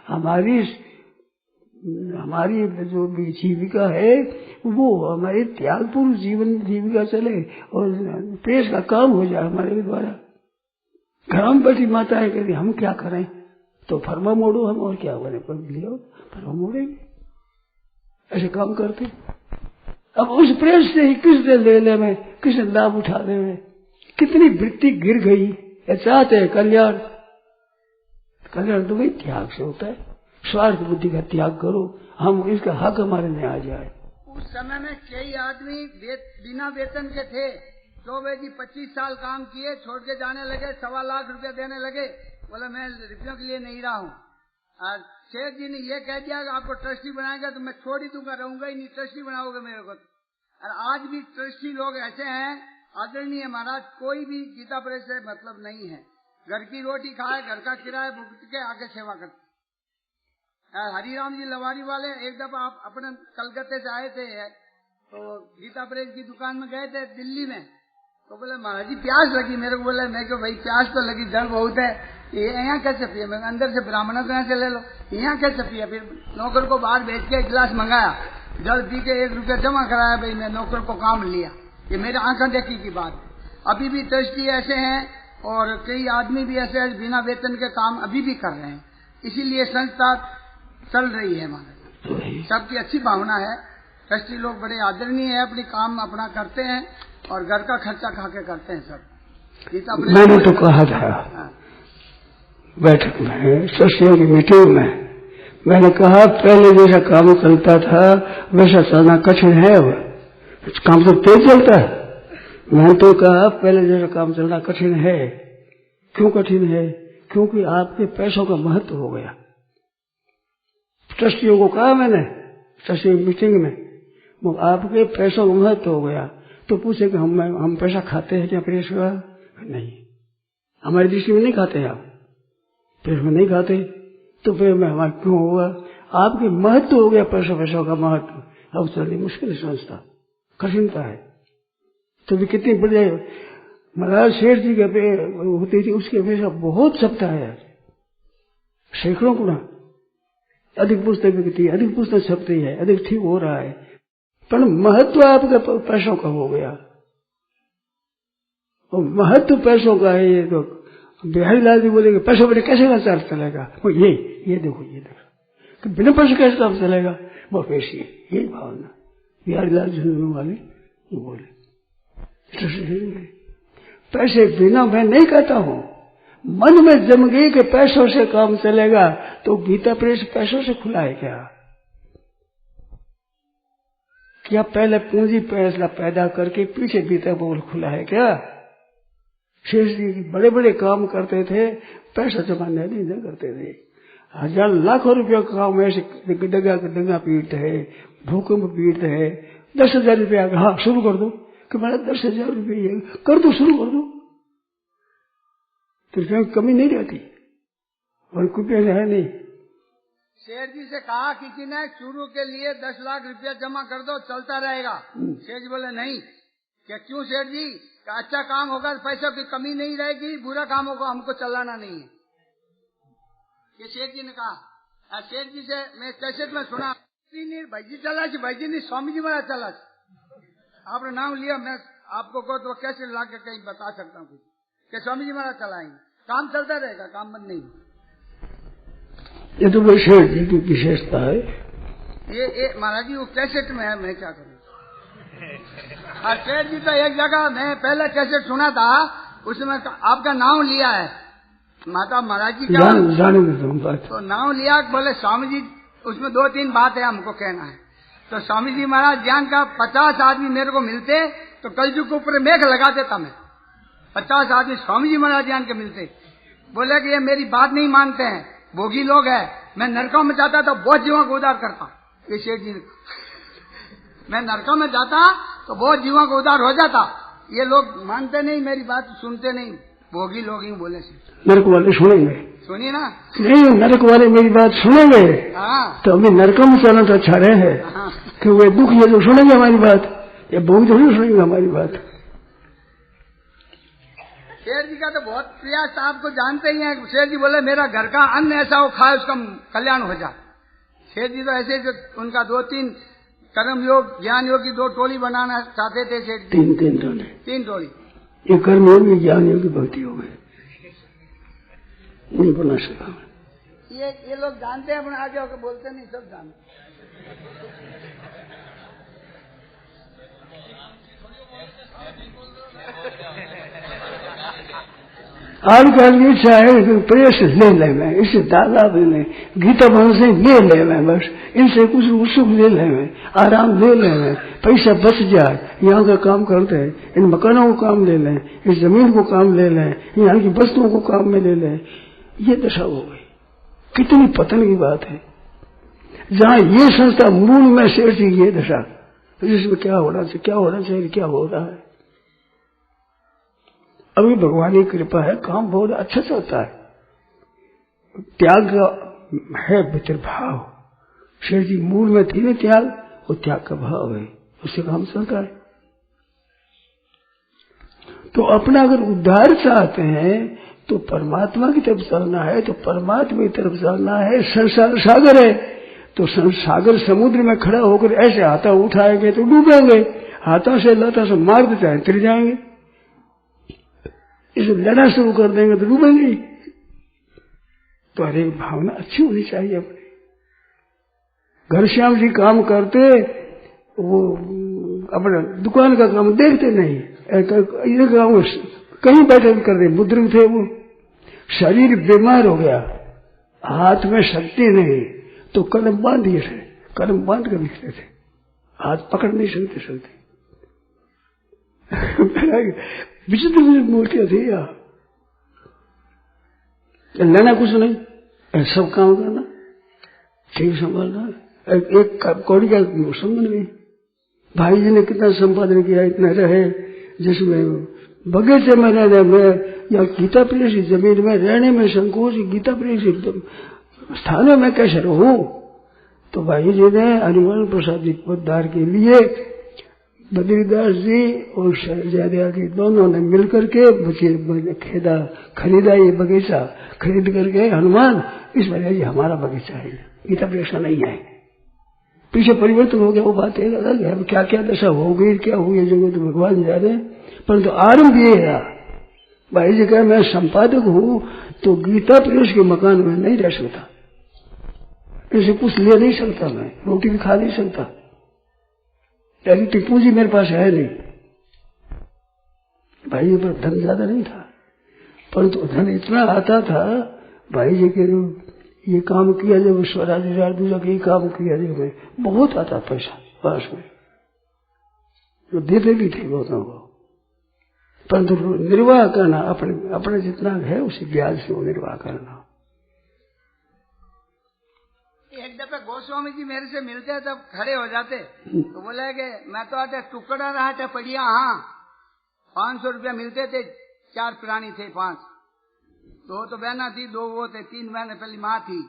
हमारी जो भी जीविका है वो हमारे त्यागपूर्ण जीवन जीविका चले और प्रेस का काम हो जाए हमारे द्वारा। घर में बैठी माता है कहती हम क्या करें, तो फरमा मोड़ो हम, और क्या करें, फरमा मोड़ेंगे, ऐसे काम करते। अब उस प्रेस से ही किसने लेने में, किसने लाभ उठाने में, कितनी वृत्ति गिर गई। चाहते है कल्याण, कल्याण तो वही त्याग से होता है, स्वार्थ बुद्धि का त्याग करो, हम इसका हक हमारे में आ जाए। उस समय में कई आदमी बिना वेतन के थे, तो वे जी 25 साल काम किए, छोड़ के जाने लगे, 1.25 लाख रुपया देने लगे, बोले मैं रुपयों के लिए नहीं रहा हूँ। और शेख जी ने ये कह दिया कि आपको ट्रस्टी बनाएगा तो मैं छोड़ ही दूंगा, रहूंगा ही नहीं, ट्रस्टी बनाओगे मेरे को। और आज भी ट्रस्टी लोग ऐसे हैं, आदरणीय महाराज, कोई भी गीता प्रेस से मतलब नहीं है, घर की रोटी खाए, घर का किराया भुगत के आके सेवा करते। हरिराम जी लवारी वाले एक दफा आप अपने कलकत्ते से आए थे, तो गीता प्रेस की दुकान में गए थे दिल्ली में, तो बोले महाराज जी प्यास लगी मेरे को। बोले मैं भाई प्यास तो लगी, डर बहुत है, ये यहाँ कैसे पिए, मैं अंदर से ब्राह्मणों के यहाँ से ले लो, यहाँ कैसे पिए। फिर नौकर को बाहर भेज के 1 गिलास मंगाया, जल पी के 1 रुपया जमा कराया, भाई मैं नौकर को काम लिया। ये मेरे आंखें देखी की बात। अभी भी ट्रस्टी ऐसे हैं और कई आदमी भी ऐसे बिना वेतन के काम अभी भी कर रहे हैं, इसीलिए संस्था चल रही है। हमारे सबकी अच्छी भावना है, ट्रस्टी लोग बड़े आदरणीय है, अपनी काम अपना करते हैं और घर का खर्चा खा के करते हैं सब। मैंने तो कहा था बैठक में, ट्रस्टियों की मीटिंग में, मैंने कहा पहले जैसा काम चलता था वैसा चलना कठिन है, अब काम तो तेज चलता है। मैंने तो कहा पहले जैसा काम चलना कठिन है। क्यों कठिन है? क्योंकि आपके पैसों का महत्व हो गया। ट्रस्टियों को कहा मैंने ट्रस्टी मीटिंग में, वो आपके पैसों का महत्व हो गया। तो पूछे कि हम पैसा खाते हैं क्या प्रेस का? नहीं, हमारी दृष्टि में नहीं खाते, आप प्रेस में नहीं खाते, तो फिर में हमारा क्यों होगा? आपके महत्व हो गया, पैसों का महत्व। अब चलनी मुश्किल संस्था, कठिनता है। तो भी कितनी बढ़िया महाराज शेर जी के होती थी, उसके पैसा बहुत छपता है, सैकड़ों गुना अधिक पुस्तक बिकती है, अधिक पुस्तक छपती है, अधिक ठीक हो रहा है, पर महत्व आपके पैसों का हो गया। और महत्व पैसों का है। ये तो बिहारी लाल जी बोलेंगे पैसों पर कैसे का चार्ज चलेगा, वो ये देखो कि बिना पैसे कैसे काम चलेगा, वो पैसे, यही भावना बिहारी लाल जी वाले वो बोले। पैसे बिना मैं नहीं कहता हूं, मन में जम गई कि पैसों से काम चलेगा, तो गीता प्रेस पैसों से खुला है क्या पहले पूंजी पैसा पैदा करके पीछे गीता बोल खुला है क्या? शेष जी बड़े बड़े काम करते थे, पैसा जमा नहीं करते थे। 1000 लाखों रुपया का काम ऐसे डगा पीट है, भूकंप पीट है, 10,000 रुपया हाँ शुरू कर दो कि मेरा 10,000 रुपये कर दो, शुरू कर दो, तो कमी नहीं रहती और कुछ है नहीं। शेर जी से कहा किसी ने शुरू के लिए 10 लाख रुपया जमा कर दो, चलता रहेगा। शेर जी बोले नहीं। क्या क्यों शेर जी? अच्छा काम होगा, पैसों की कमी नहीं रहेगी, बुरा काम होगा हमको चलाना नहीं है, ये शेर जी ने कहा। शेर जी से मैं कैसेट में सुना, भाईजी चला भाईजी ने स्वामी जी महाराज चला, आपने नाम लिया, मैं आपको को तो कैसे ला के कहीं बता सकता हूँ कि स्वामी जी महाराज चलाएंगे, काम चलता रहेगा, काम बंद नहीं। ये तो शेर जी की विशेषता है। ये महाराज जी वो कैसेट में है, मैं क्या करूँ। और सेठ जी तो एक जगह मैं पहले कैसे सुना था, उसमें आपका नाम लिया है माता महाराज जी का, जाने देता हूँ बात। तो नाम लिया, बोले स्वामी जी उसमें 2-3 बात है हमको कहना है। तो स्वामी जी महाराज ज्ञान का 50 आदमी मेरे को मिलते तो कलयुग के ऊपर मेघ लगा देता मैं। 50 आदमी स्वामी जी महाराज ज्ञान के मिलते, बोले कि ये मेरी बात नहीं मानते हैं, भोगी लोग है, मैं नरकों में जाता तो बहुत जीवों को उद्धार करता। ये शेठ जी ने मैं नरकों में जाता तो बहुत जीवों को उद्धार हो जाता। ये लोग मानते नहीं, मेरी बात सुनते नहीं, भोगी लोग ही बोले से। नरक वाले सुनेंगे, सुनिए ना, नहीं नरक वाले मेरी बात सुनेंगे। हाँ तो अभी नरकों में चलना तो अच्छा रहे है, हाँ। कि वे दुख ये जो सुनेंगे हमारी बात, ये भोग तो नहीं सुनेंगे हमारी बात। शेर जी का तो बहुत प्रयास, आपको जानते ही हैं। शेर जी बोले मेरा घर का अन्न ऐसा हो खाए उसका कल्याण हो जाए। शेर जी तो ऐसे जो उनका 2-3 कर्म योग ज्ञान योग की 2 टोली बनाना चाहते थे शेर जी। 3 टोली, ये कर्म योग ज्ञान योग की भक्ति हो गई, नहीं बना सका। ये लोग जानते हैं, अपने आगे होकर बोलते नहीं, सब जानते। आजकल की इच्छा है प्रेस ले ले मैं, इससे दादा भी ले, गीता भवन से ले ले मैं, बस इनसे कुछ सुख ले ले मैं, आराम ले ले मैं, पैसा बच जाए, यहाँ का काम करते हैं, इन मकानों को काम ले लें, इस जमीन को काम ले लें, यहाँ की वस्तुओं को काम में ले लें। ये दशा हो गई, कितनी पतन की बात है। जहाँ ये संस्था मूल में शेर थी, ये दशा, इसमें क्या होना चाहिए, क्या होना चाहिए, क्या हो रहा है। अभी भगवान की कृपा है, काम बहुत अच्छा चलता है। त्याग का है भीतर भाव, शेर जी मूल में थी ना त्याग, वो त्याग का भाव है, उससे काम चलता है। तो अपना अगर उद्धार चाहते हैं तो परमात्मा की तरफ चलना है, तो परमात्मा की तरफ चलना है। संसार सागर है, तो सागर समुद्र में खड़ा होकर ऐसे हाथा उठाएंगे तो डूबेंगे, हाथों से लाता से मार दे चाहे तिर जाएंगे, इसे लड़ना शुरू कर देंगे तो डूबेंगे। तो हर एक भावना अच्छी होनी चाहिए। अपने घर श्याम जी काम करते, वो अपना दुकान का काम देखते नहीं, ये काम कहीं बैठे कर रहे, बुजुर्ग थे, वो शरीर बीमार हो गया, हाथ में शक्ति नहीं, तो कलम बांध दिए थे, कलम बांध कर लिखते थे, हाथ पकड़ नहीं सकते। विचित्र मूर्तियां थी यार, लेना कुछ नहीं, सब काम करना, ठीक संभालना। एक कौड़ी का संबंध नहीं। भाई जी ने कितना संपादन किया, इतना रहे, जिसमें बगीचे में रहने में या गीता प्रेस की जमीन में रहने में संकोच, गीता प्रेस स्थानों में कैसे रहूं। तो भाई जी ने हनुमान प्रसाद जी पोद्दार के लिए बद्रीदास जी और शहजादा जी दोनों ने मिलकर के खरीदा, ये बगीचा खरीद करके, हनुमान इस वजह से हमारा बगीचा है, गीता प्रेस का नहीं है। पीछे परिवर्तन हो गया, वो बात एक अलग है, क्या क्या दशा हो गई, क्या हुई जगह तो भगवान जाने, परंतु आरंभ ये है। भाई जी कहा मैं संपादक हूं तो गीता प्रेस के मकान में नहीं रह सकता, इसे कुछ ले नहीं सकता, मैं रोटी भी खा नहीं सकता, पूंजी मेरे पास है नहीं। भाई जी पर धन ज्यादा नहीं था, परंतु धन इतना आता था। भाई जी के ये काम किया जब स्वराज दूसरा ये काम किया जब बहुत आता पैसा पास में, जो देते भी थे बहुतों को, परंतु निर्वाह करना अपने जितना है उसी ब्याज से वो निर्वाह करना। एक दफे गोस्वामी जी मेरे से मिलते तब खड़े हो जाते, तो बोले कि मैं तो आते टुकड़ा रहा था पड़िया, हाँ 500 रुपया मिलते थे, 4 प्राणी थे, 5 2 तो बहना थी, 2 वो थे, 3 बहन पहली माँ थी।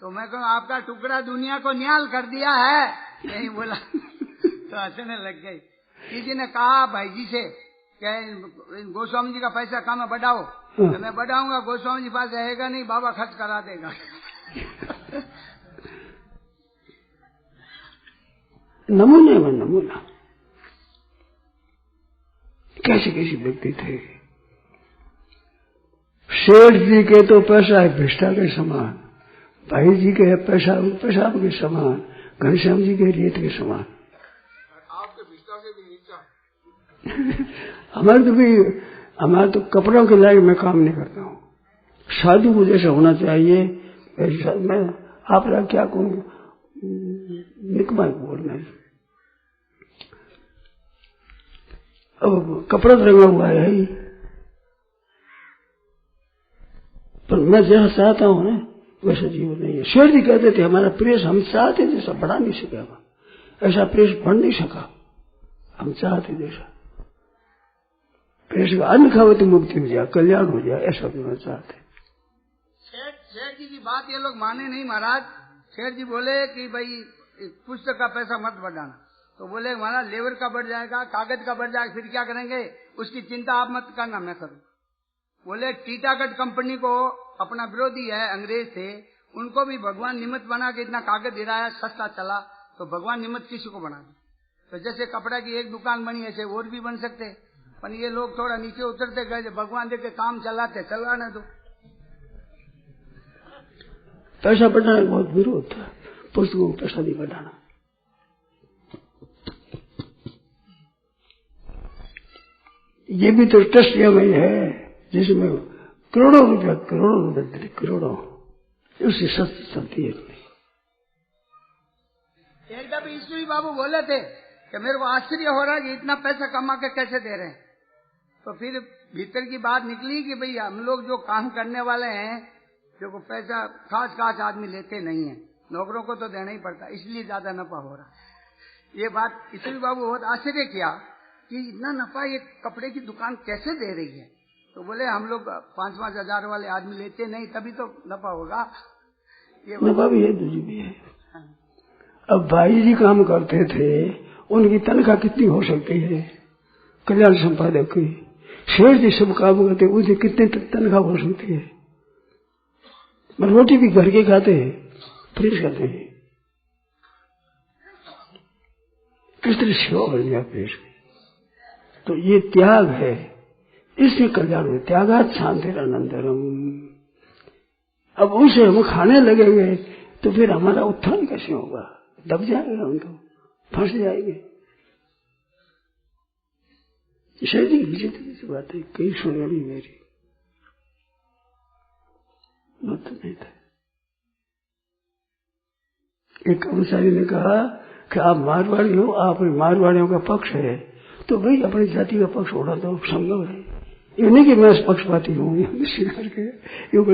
तो मैं कहूँ आपका टुकड़ा दुनिया को न्याल कर दिया है, यही बोला। तो हंसने लग गई। किसी ने कहा भाई जी से कि गोस्वामी जी का पैसा कम बढ़ाओ, तो मैं बढ़ाऊंगा, गोस्वामी जी पास रहेगा नहीं, बाबा खर्च करा देगा। नमूने में नमूना, कैसे कैसे व्यक्ति थे। शेठ जी के तो पैसा है भिष्टा के समान, भाई जी के है पेशाब के समान, घनश्याम जी के रेत के समान। आपके भिष्टा से भी नीचा। हमारे तो कपड़ों के लायक मैं काम नहीं करता हूँ। साधु को जैसा होना चाहिए ऐसा मैं आप क्या कहूँ, निकमा बोलना है। अब कपड़ा रंगा हुआ है ही, पर मैं जैसा चाहता हूँ ना वैसा जीवन नहीं है। शेर जी कहते थे हमारा प्रेस हम चाहते जैसा बढ़ा नहीं सका, ऐसा प्रेस बढ़ नहीं सका। हम चाहते जैसा प्रेस का अन्न खाओ तो मुक्ति हो जाए, कल्याण हो जाए, ऐसा भी मैं चाहते। शेर जी की बात ये लोग माने नहीं महाराज। शेर जी बोले कि भाई पुस्तक का पैसा मत बढ़ाना, तो बोले महाराज लेबर का बढ़ जाएगा, कागज का बढ़ जाएगा, फिर क्या करेंगे, उसकी चिंता आप मत करना, मैं करूँ। बोले टीटागढ़ कंपनी को अपना विरोधी है अंग्रेज थे, उनको भी भगवान निमित्त बना के इतना कागज गिराया, सस्ता चला, तो भगवान निमित्त किसी को बना दे। तो जैसे कपड़ा की एक दुकान बनी ऐसे और भी बन सकते, पर ये लोग थोड़ा नीचे उतरते गए, भगवान देख के काम चलाते, चलाने दो। पैसा बढ़ाने का बहुत विरोध था, पुस्तकों को पैसा नहीं बढ़ाना। ये भी तो ट्रस्ट में है जिसमें करोड़ों रुपया करोड़ों उससे सस्ती चलती है। एक दफे ईश्वरी बाबू बोले थे कि मेरे को आश्चर्य हो रहा है कि इतना पैसा कमा के कैसे दे रहे हैं। तो फिर भीतर की बात निकली कि भाई हम लोग जो काम करने वाले हैं, जो को पैसा खास आदमी लेते नहीं है, नौकरों को तो देना ही पड़ता, इसलिए ज्यादा नफा हो रहा है। ये बात ईश्वरी बाबू बहुत आश्चर्य किया कि इतना नफा ये कपड़े की दुकान कैसे दे रही है। तो बोले हम लोग 5-5 हजार वाले आदमी लेते नहीं, तभी तो नफा होगा। ये नफा भी है, दूजी भी है। अब भाई जी काम करते थे, उनकी तनख्वाह कितनी हो सकती है कल्याण संपादक की। शेर जी सब काम करते, उनसे कितनी तनख्वाह हो सकती है। रोटी भी घर के खाते हैं, फ्रेश खाते हैं, किस तरह सेवा बन गया फ्रेश। तो ये त्याग है, इसमें कल्याण है। त्यागात शांतिरनंतरम। अब उसे हम खाने लगेंगे तो फिर हमारा उत्थान कैसे होगा, दब जाएगा, हम तो फंस जाएंगे। शेर जी विचित्र बात है, कई सुने भी मेरी मत नहीं था। एक कर्मचारी ने कहा कि आप मारवाड़ी हो, आप मारवाड़ियों का पक्ष है, तो भाई अपनी जाति का पक्ष उड़ा दो, संभव है। ये नहीं कि मैं पक्षपाती हूँ, ये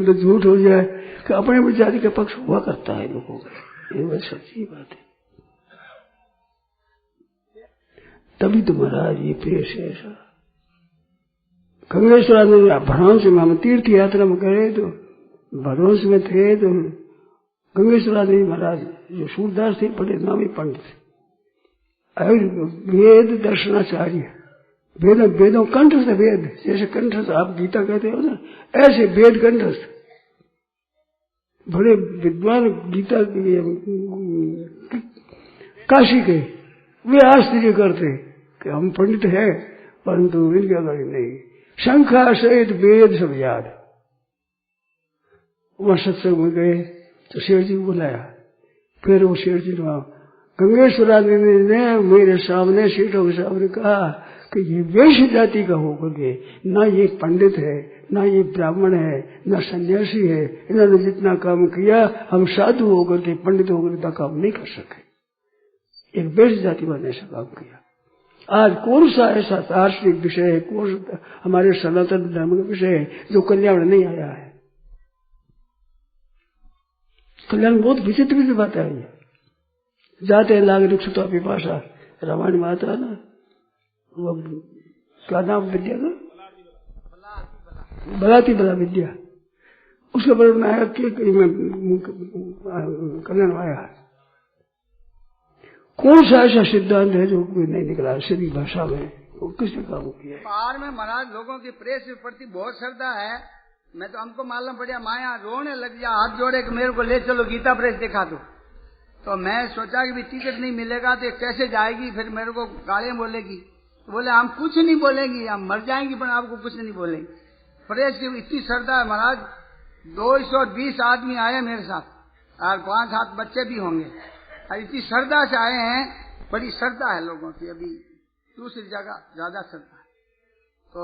तो झूठ हो जाए कि अपने जाति का पक्ष हुआ करता है लोगों का, ये बस सच्ची बात है। तभी तो महाराज ये पेश है ऐसा। गंगेश्वर भरवंश में हम तीर्थ यात्रा में गए तो भरवंश में थे, तो गंगेश्वर महाराज जो सूरदास थे, बड़े नामी पंडित, वेद दर्शनाचार्य, वेदों कंठस्थ वेद, जैसे कंठस्थ आप गीता कहते हो ना, ऐसे वेद कंठस्थ बड़े विद्वान गीता काशी के, वे आश्चर्य करते कि हम पंडित हैं परंतु इनके अगर नहीं, शंखा सहित वेद सब याद। वहां सत्संग में गए तो शेर जी को बुलाया, फिर वो शेर जी गंगेश्वरानी ने मेरे सामने सीटों के सामने कहा कि ये वैश्य जाति का होकर के, ना ये पंडित है, ना ये ब्राह्मण है, ना सन्यासी है, इन्होंने जितना काम किया हम साधु होकर के, पंडित होकर इतना काम नहीं कर सके। एक वैश्य जाति वाले ऐसा काम किया। आज कौन सा ऐसा दार्शनिक विषय है, कौन सा हमारे सनातन धर्म का विषय है जो कल्याण नहीं आया है। कल्याण बहुत विचित्र विचित्र बात है। जाते लाग रुक्षता पिपाशा, रामायण में आता है ना, वो क्या नाम विद्या का, बलाती बला विद्या, उसके बारे में आया कि कल्याण आया है। कौन सा ऐसा सिद्धांत है जो कोई नहीं निकला सीधी भाषा में, वो किसने काम किया है। बाहर में महाराज लोगों की प्रेस के प्रति बहुत श्रद्धा है। मैं तो हमको मालूम पड़ा, माया रोने लग जा, हाथ जोड़े कि मेरे को ले चलो गीता प्रेस दिखा दो। तो मैं सोचा कि भी टिकट नहीं मिलेगा तो कैसे जाएगी, फिर मेरे को गालियां बोलेगी। तो बोले हम कुछ नहीं बोलेंगे, हम मर जाएंगे पर आपको कुछ नहीं बोलेंगे। प्रेस की इतनी श्रद्धा है महाराज, 220 आदमी आए मेरे साथ और 5-7 बच्चे भी होंगे, और इतनी श्रद्धा से आए हैं, बड़ी श्रद्धा है लोगों की। अभी दूसरी जगह ज्यादा चलता है। तो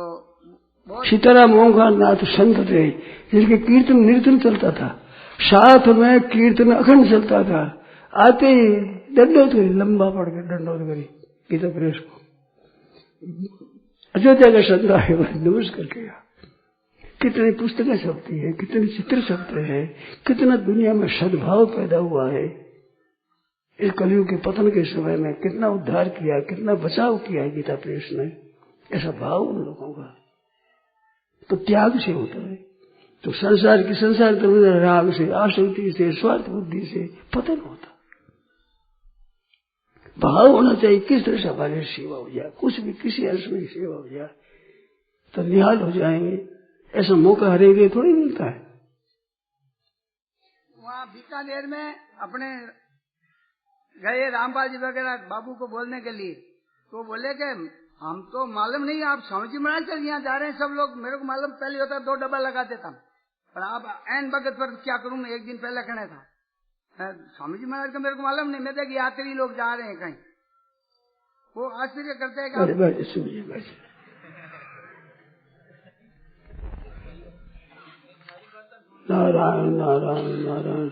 बहुत सीताराम ओंकार नाथ संत थे जिनके कीर्तन निर्तन चलता था, साथ में कीर्तन अखंड चलता था। आते ही दंडोत करी, लंबा पड़ के दंडोत करी गीता प्रेस को। अयोध्या का संत आए, नमस्कार किया। कितनी पुस्तकें छपती है, कितने चित्र छपते हैं, कितना दुनिया में सद्भाव पैदा हुआ है। इस कलयुग के पतन के समय में कितना उद्धार किया, कितना बचाव किया है गीता प्रेस ने। ऐसा भाव उन लोगों का तो त्याग से होता है। तो संसार राग से, आसक्ति से, स्वार्थ बुद्धि से पतन होता। भाव होना चाहिए किस तरह से हमारी सेवा हो जाए, कुछ भी किसी अंश में सेवा हो जाए तो निहाल हो जाएंगे। ऐसा मौका हर एक थोड़ी मिलता है। वहाँ बीकानेर में अपने गए रामपाल जी वगैरह बाबू को बोलने के लिए, तो बोले कि हम तो मालूम नहीं, आप स्वामी जी महाराज चल यहाँ जा रहे हैं सब लोग। मेरे को मालूम पहले होता 2 डब्बा लगा देता, पर आप एन वक्त पर क्या करूं, मैं एक दिन पहले कहना था। स्वामी जी महाराज का मेरे को मालूम नहीं, मैं देख यात्री लोग जा रहे हैं कहीं। वो आश्चर्य करते हैं कि नारायण नारायण नारायण।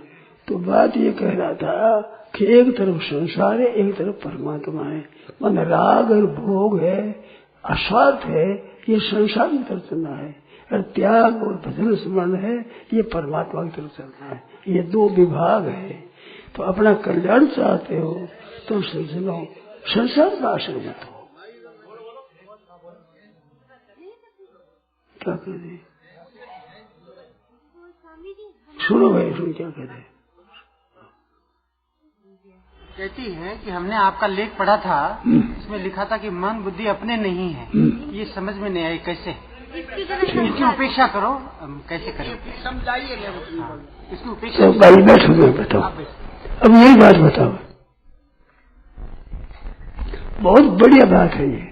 तो बात ये कह रहा था कि एक तरफ संसार है, एक तरफ परमात्मा है। मन राग और भोग है, अस्वार्थ है, ये संसार की तरफ चलना है। और त्याग और भजन स्मरण है, ये परमात्मा की तरफ चलना है। ये 2 विभाग है। तो अपना कल्याण चाहते हो तो सुनो, संसार का आश्रय मत हो। क्या कहते हैं, सुनो भाई, सुन क्या कहते हैं। कहती है कि हमने आपका लेख पढ़ा था, इसमें लिखा था कि मन बुद्धि अपने नहीं है। ये समझ में नहीं आई, कैसे इसकी उपेक्षा करो, कैसे करें, समझाइए। इसकी उपेक्षा भाई बैठो, मैं बताओ। अब यही बात बताओ, बहुत बढ़िया बात है ये।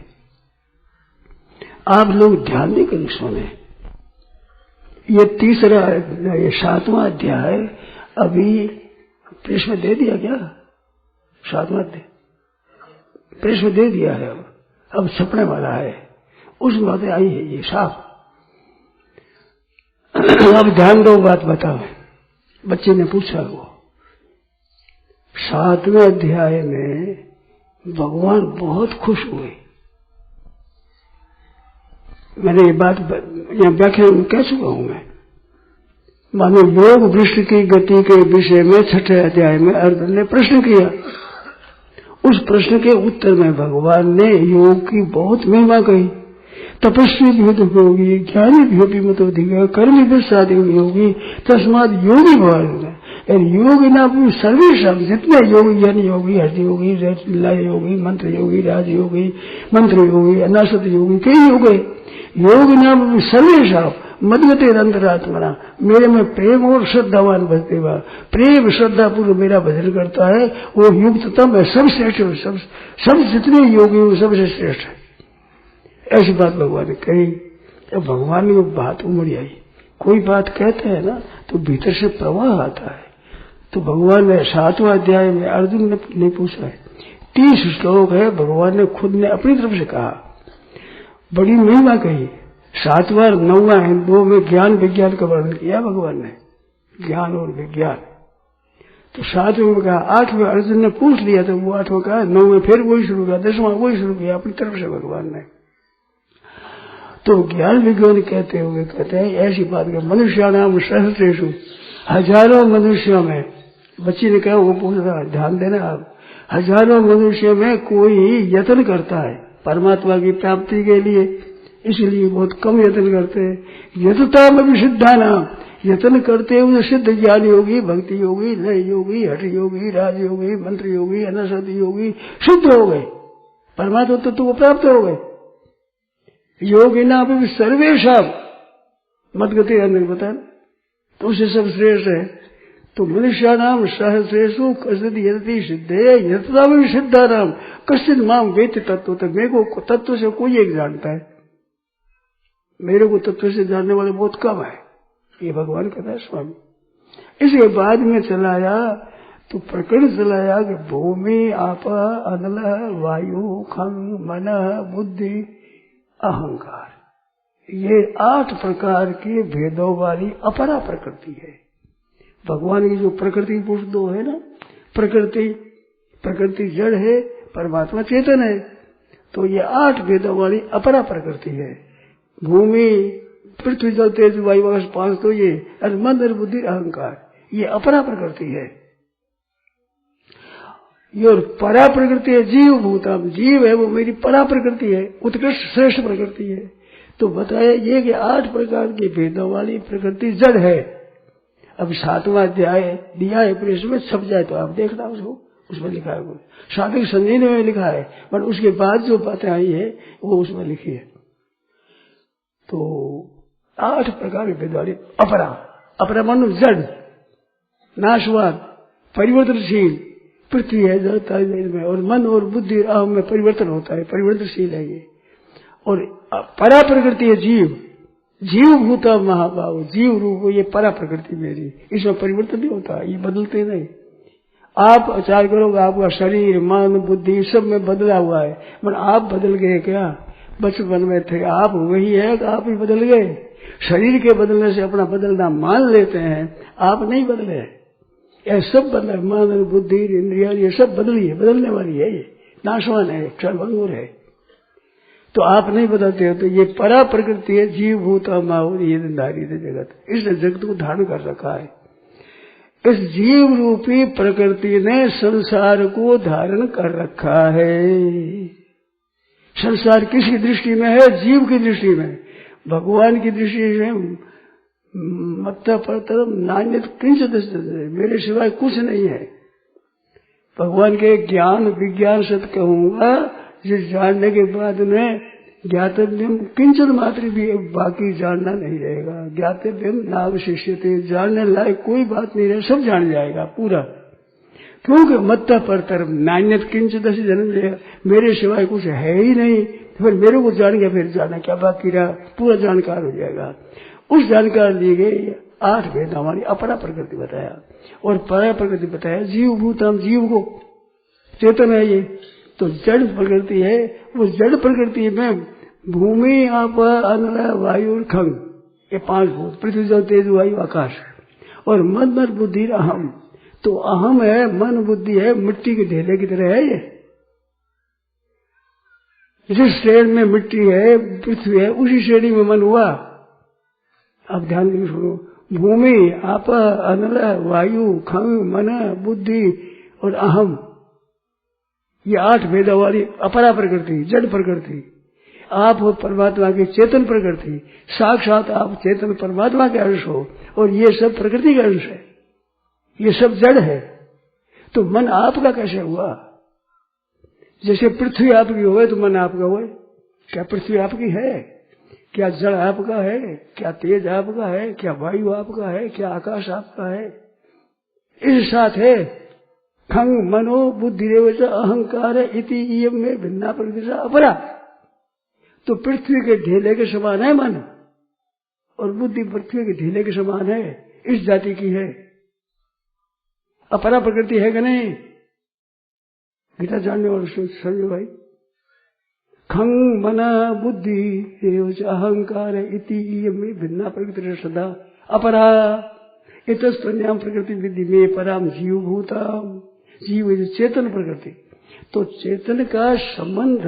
आप लोग ध्यान देकर सुने। ये 7वां अध्याय अभी प्रेस में दे दिया क्या? 7वां अध्याय प्रेस में दे दिया है, अब छपने वाला है। उस बातें आई है ये साफ। अब ध्यान दो, बात बताओ। बच्चे ने पूछा, वो 7वें अध्याय में भगवान बहुत खुश हुए। मैंने ये बात यहाँ व्याख्या में कह चुका हूं मैं। मानो योग वृक्ष की गति के विषय में 6ठे अध्याय में अर्जुन ने प्रश्न किया। उस प्रश्न के उत्तर में भगवान ने योग की बहुत महिमा कही। तपस्वी भी होगी, ज्ञानी भी मत अधिका, कर्मी भी साधु होगी, तस्माद योगी भगवान। योगी ना सर्वेशम, जितने योगी, ज्ञानी योगी, हरि योगी, लीला योगी, मंत्र योगी, राज योगी, मंत्र योगी, अनासत योगी, कई योग है। योग नाम सर्वेशम मदगते अंतरात्मना, मेरे में प्रेम और श्रद्धावान भजते हुआ, प्रेम श्रद्धा पूर्व मेरा भजन करता है, वो युक्ततम है, सबश्रेष्ठ है। सब जितने योगी वो सबसे श्रेष्ठ है। ऐसी बात भगवान ने कही। जब भगवान की बात उमड़ आई, कोई बात कहते हैं ना तो भीतर से प्रवाह आता है। तो भगवान ने 7वां अध्याय में अर्जुन ने नहीं पूछा है, 30 श्लोक है, भगवान ने खुद ने अपनी तरफ से कहा, बड़ी महिमा कही। 7वां 9वां है, 2 में ज्ञान विज्ञान का वर्णन किया भगवान ने, ज्ञान और विज्ञान। तो 7वें में कहा, 8वें अर्जुन ने पूछ लिया तो वो 8वां कहा, 9वें फिर वही शुरू किया, 10वां वही शुरू किया अपनी तरफ से भगवान ने। तो ज्ञान विज्ञान कहते हुए कहते हैं ऐसी बात का, मनुष्य नाम सहस्रेषु, हजारों मनुष्यों में, बच्ची ने कहा वो पूछ रहा, ध्यान देना आप, हजारों मनुष्यों में कोई यत्न करता है परमात्मा की प्राप्ति के लिए, इसलिए बहुत कम यत्न करते हैं। यतता में भी सिद्धा नाम, यत्न करते हुए सिद्ध ज्ञान योगी, भक्ति योगी, लय योगी, हठ योगी, राज योगी, मंत्र योगी, अनसद योगी सिद्ध हो गए, परमात्मा तत्व को प्राप्त हो गए। योगी नाम सर्वेशा मदगते अन्य बता, तो उसे सब श्रेष्ठ है। तो मनुष्य नाम सहस्रेषु कश्चित् यतति सिद्धे, यतता में सिद्धा नाम कश्चित् माम वेत्ति तत्व। तो मेरे को तत्व से कोई एक जानता है, मेरे को तत्व से जानने वाले बहुत कम है, ये भगवान कहता है स्वामी। इसके बाद में चलाया तो प्रकरण चलाया कि भूमि आप अनल वायु खंग मन बुद्धि अहंकार, ये 8 प्रकार के भेदों वाली अपरा प्रकृति है। भगवान की जो प्रकृति पुरुष 2 है ना, प्रकृति जड़ है, परमात्मा चेतन है, तो ये 8 भेदों वाली अपरा प्रकृति है। भूमि पृथ्वी जल तेज वायु आकाश 5 तो ये, और मन और बुद्धि अहंकार, ये अपरा प्रकृति है। ये और परा प्रकृति है जीव भूतम, जीव है वो मेरी परा प्रकृति है, उत्कृष्ट श्रेष्ठ प्रकृति है। तो बताया ये कि 8 प्रकार के भेदों वाली प्रकृति जड़ है। अब 7वां अध्याय दिया है प्रेस में, छप जाए तो आप देखना उसको, उसमें लिखा है, वो साधक संजीवनी में लिखा है, पर उसके बाद जो बातें आई है वो उसमें लिखी है। तो 8 प्रकार के भेद वाली अपरा मानो जड़, नाशवान, परिवर्तनशील, पृथ्वी है जड़ता में, और मन और बुद्धि अहम में परिवर्तन होता है, परिवर्तनशील है ये। और परा प्रकृति है जीव भूता महाभाव, जीव रूप ये परा प्रकृति मेरी, इसमें परिवर्तन नहीं होता, ये बदलते नहीं। आप आचार करोगे, आपका शरीर मन बुद्धि सब में बदला हुआ है, पर आप बदल गए क्या? बचपन में थे आप वही है कि आप ही बदल गए? शरीर के बदलने से अपना बदलना मान लेते हैं, आप नहीं बदले, ये सब बदला, मन बुद्धि इंद्रिया ये सब बदली है, बदलने वाली है, ये नाशवान है, क्षणभंगुर है, तो आप नहीं बदलते हो। तो ये परा प्रकृति है जीव भूत माहौल, ये धारी जगत, इस जगत को धारण कर रखा है। इस जीव रूपी प्रकृति ने संसार को धारण कर रखा है। संसार किसकी दृष्टि में है? जीव की दृष्टि में। भगवान की दृष्टि में मत्ता परतरम नान्यत किंचित, मेरे सिवाय कुछ नहीं है। भगवान के ज्ञान विज्ञान सत कहूंगा, जिस जानने के बाद में ज्ञातव्यम किंचित मात्र भी बाकी जानना नहीं रहेगा। ज्ञातव्यम नावशिष्यते, जानने लायक कोई बात नहीं रहे, सब जान जाएगा पूरा। क्योंकि मत्ता परतरम नान्यत किंचित से जन्म लेगा, मेरे सिवाय कुछ है ही नहीं, फिर मेरे को जान गया, फिर जाना क्या बाकी रहा, पूरा जानकार हो जाएगा। उस जानकार दी गई 8 भेद हमारी अपरा प्रकृति बताया, और परा प्रकृति बताया जीव भूतम, जीव को चेतन है ये, तो जड़ प्रकृति है। वो जड़ प्रकृति में भूमि आप अन्न वायु खंग, ये 5 भूत, पृथ्वी जल तेज वायु आकाश, और मन और बुद्धि अहम। तो अहम है, मन बुद्धि है, मिट्टी के ढेले की तरह है ये। जिस श्रेणी में मिट्टी है पृथ्वी है, उसी श्रेणी में मन हुआ। अब ध्यान देकर सुनो, भूमि आप अनल वायु खंग मन बुद्धि और अहम, ये 8 भेद वाली अपरा प्रकृति जड़ प्रकृति। आप हो परमात्मा की चेतन प्रकृति, साक्षात आप चेतन परमात्मा के अंश हो, और ये सब प्रकृति का अंश है, ये सब जड़ है। तो मन आपका कैसे हुआ? जैसे पृथ्वी आपकी हो तो मन आपका हुआ। क्या पृथ्वी आपकी है? क्या जड़ आपका है? क्या तेज आपका है? क्या वायु आपका है? क्या आकाश आपका है? इस साथ है खंग मनो बुद्धि रेवच अहंकार इति इयम में भिन्ना प्रकृति अपरा। तो पृथ्वी के ढेले के समान है मन, और बुद्धि पृथ्वी के ढेले के समान है, इस जाति की है। अपरा प्रकृति है कि नहीं? गीता जानने वाले समझो भाई। खंग मना बुद्धि रेवच अहंकार इति इयम में भिन्ना प्रकृति सदा अपरा इतस्त्वन्याम प्रकृति विधि में पराम जीव भूताम, जीव चेतन प्रकृति। तो चेतन का संबंध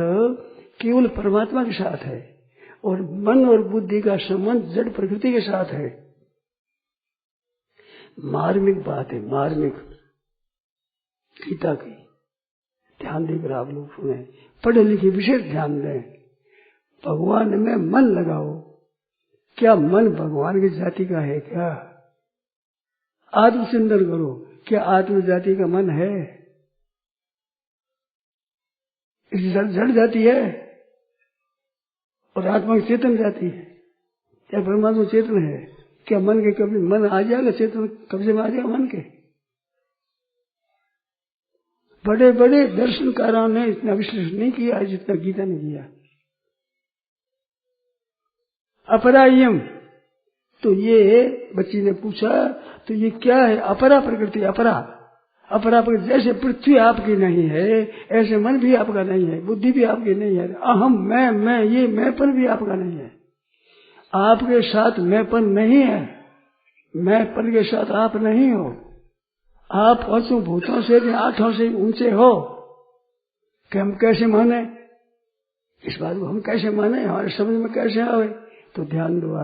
केवल परमात्मा के साथ है, और मन और बुद्धि का संबंध जड़ प्रकृति के साथ है। मार्मिक बात है, मार्मिक गीता की, ध्यान देकर आप लोग सुने, पढ़े लिखे विशेष ध्यान दें। भगवान में मन लगाओ। क्या मन भगवान की जाति का है? क्या आत्मचिंतन करो, क्या आत्म जाति का मन है? इस जड़ जाती है, और आत्मा की चेतन जाती है। क्या परमात्मा चेतन है? क्या मन के कभी मन आ जाएगा, चेतन कब्जे में आ जाएगा मन के? बड़े बड़े दर्शनकारों ने इतना विश्लेषण नहीं किया जितना गीता ने किया। अपरायम, तो ये बच्ची ने पूछा, तो ये क्या है? अपरा प्रकृति, अपरा अपरा प्रकृति, जैसे पृथ्वी आपकी नहीं है ऐसे मन भी आपका नहीं है, बुद्धि भी आपकी नहीं है, अहम मैं ये मैंपन भी आपका नहीं है। आपके साथ मैंपन नहीं है, मैंपन के साथ आप नहीं हो। आप पांचों भूतों से आठों से ऊंचे हो कि हम कैसे माने, इस बात को हम कैसे माने, हमारे समझ में कैसे आवे। तो ध्यान दो,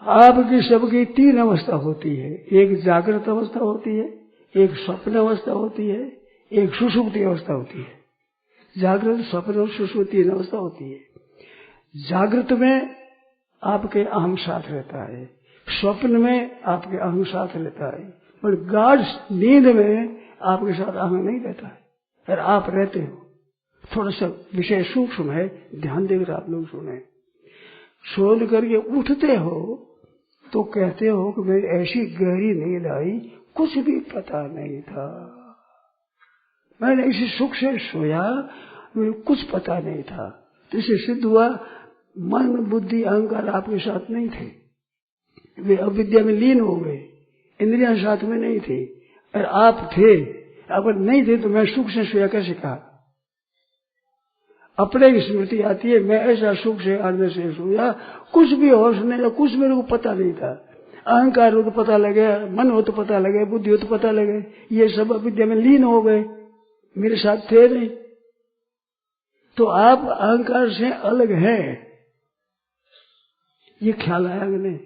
आपकी सबकी तीन अवस्था होती है, एक जागृत अवस्था होती है, एक स्वप्न अवस्था होती है, एक सुषुप्ति अवस्था होती है। जागृत, स्वप्न और सुषुप्ति तीन अवस्था होती है। जागृत में आपके अहम साथ रहता है, स्वप्न में आपके अहम साथ रहता है, पर गाढ़ नींद में आपके साथ अहम नहीं रहता है, और आप रहते हो। थोड़ा सा विषय सूक्ष्म है, ध्यान देकर आप लोग सुने। सोच करके उठते हो तो कहते हो कि मेरी ऐसी गहरी नींद आई, कुछ भी पता नहीं था, मैंने इसी सुख से सोया, मुझे कुछ पता नहीं था। तो इससे सिद्ध हुआ मन बुद्धि अहंकार आपके साथ नहीं थे, वे अविद्या में लीन हो गए, इंद्रियां साथ में नहीं थी, और आप थे। अगर नहीं थे तो मैं सुख से सोया कैसे कहा? अपने की स्मृति आती है, मैं ऐसा सुख से आनंद से सोया, कुछ भी होश नहीं, कुछ मेरे को पता नहीं था। अहंकार हो तो पता लगे, मन हो तो पता लगे, बुद्धि हो तो पता लगे, ये सब अविद्या में लीन हो गए, मेरे साथ थे नहीं। तो आप अहंकार से अलग हैं, ये ख्याल आया कि नहीं?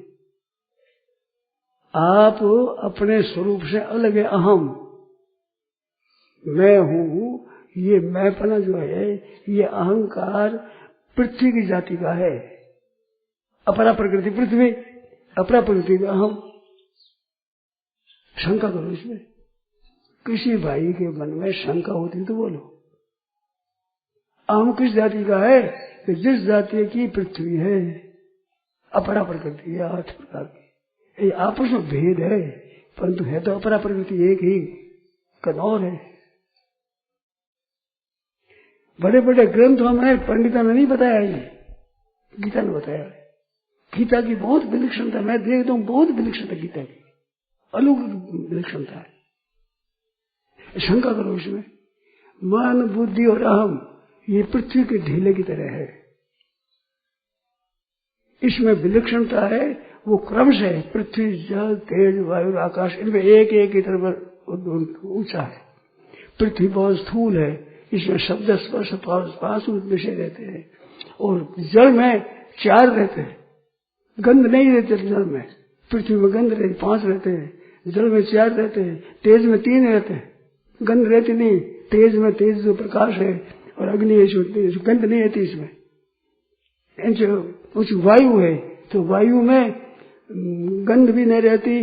आप अपने स्वरूप से अलग है, अहम मैं हूं। ये मैंपना जो है, ये अहंकार पृथ्वी की जाति का है। अपरा प्रकृति पृथ्वी, अपरा प्रकृति अहम। शंका करो इसमें, किसी भाई के मन में शंका होती तो बोलो। अहम किस जाति का है? तो जिस जाति की पृथ्वी है, अपरा प्रकृति है, 8 प्रकार की। ये आपस में भेद है, परंतु है तो अपरा प्रकृति एक ही, कदौर है। बड़े बड़े ग्रंथों में पंडितों ने नहीं बताया, ये गीता ने बताया। गीता की बहुत विलक्षणता मैं देखता हूँ, बहुत विलक्षणता गीता की, अलौकिक विलक्षणता है। शंका करो इसमें। मन बुद्धि और अहम ये पृथ्वी के ढीले की तरह है, इसमें विलक्षणता है। वो क्रम से पृथ्वी जल तेज वायु आकाश, इनमें एक एक की तरफ ऊंचा है। पृथ्वी बहुत स्थूल है, इसमें शब्द स्पर्श पांच विषय रहते हैं, और जल में 4 रहते हैं, गंध नहीं रहते जल में। पृथ्वी में गंध रहते 5 रहते हैं, जल में 4 रहते हैं, तेज में 3 रहते हैं, गंध रहती नहीं। तेज में तेज जो प्रकाश है, और अग्नि है, गंध नहीं रहती इसमें। उस वायु है तो वायु में गंध भी नहीं रहती,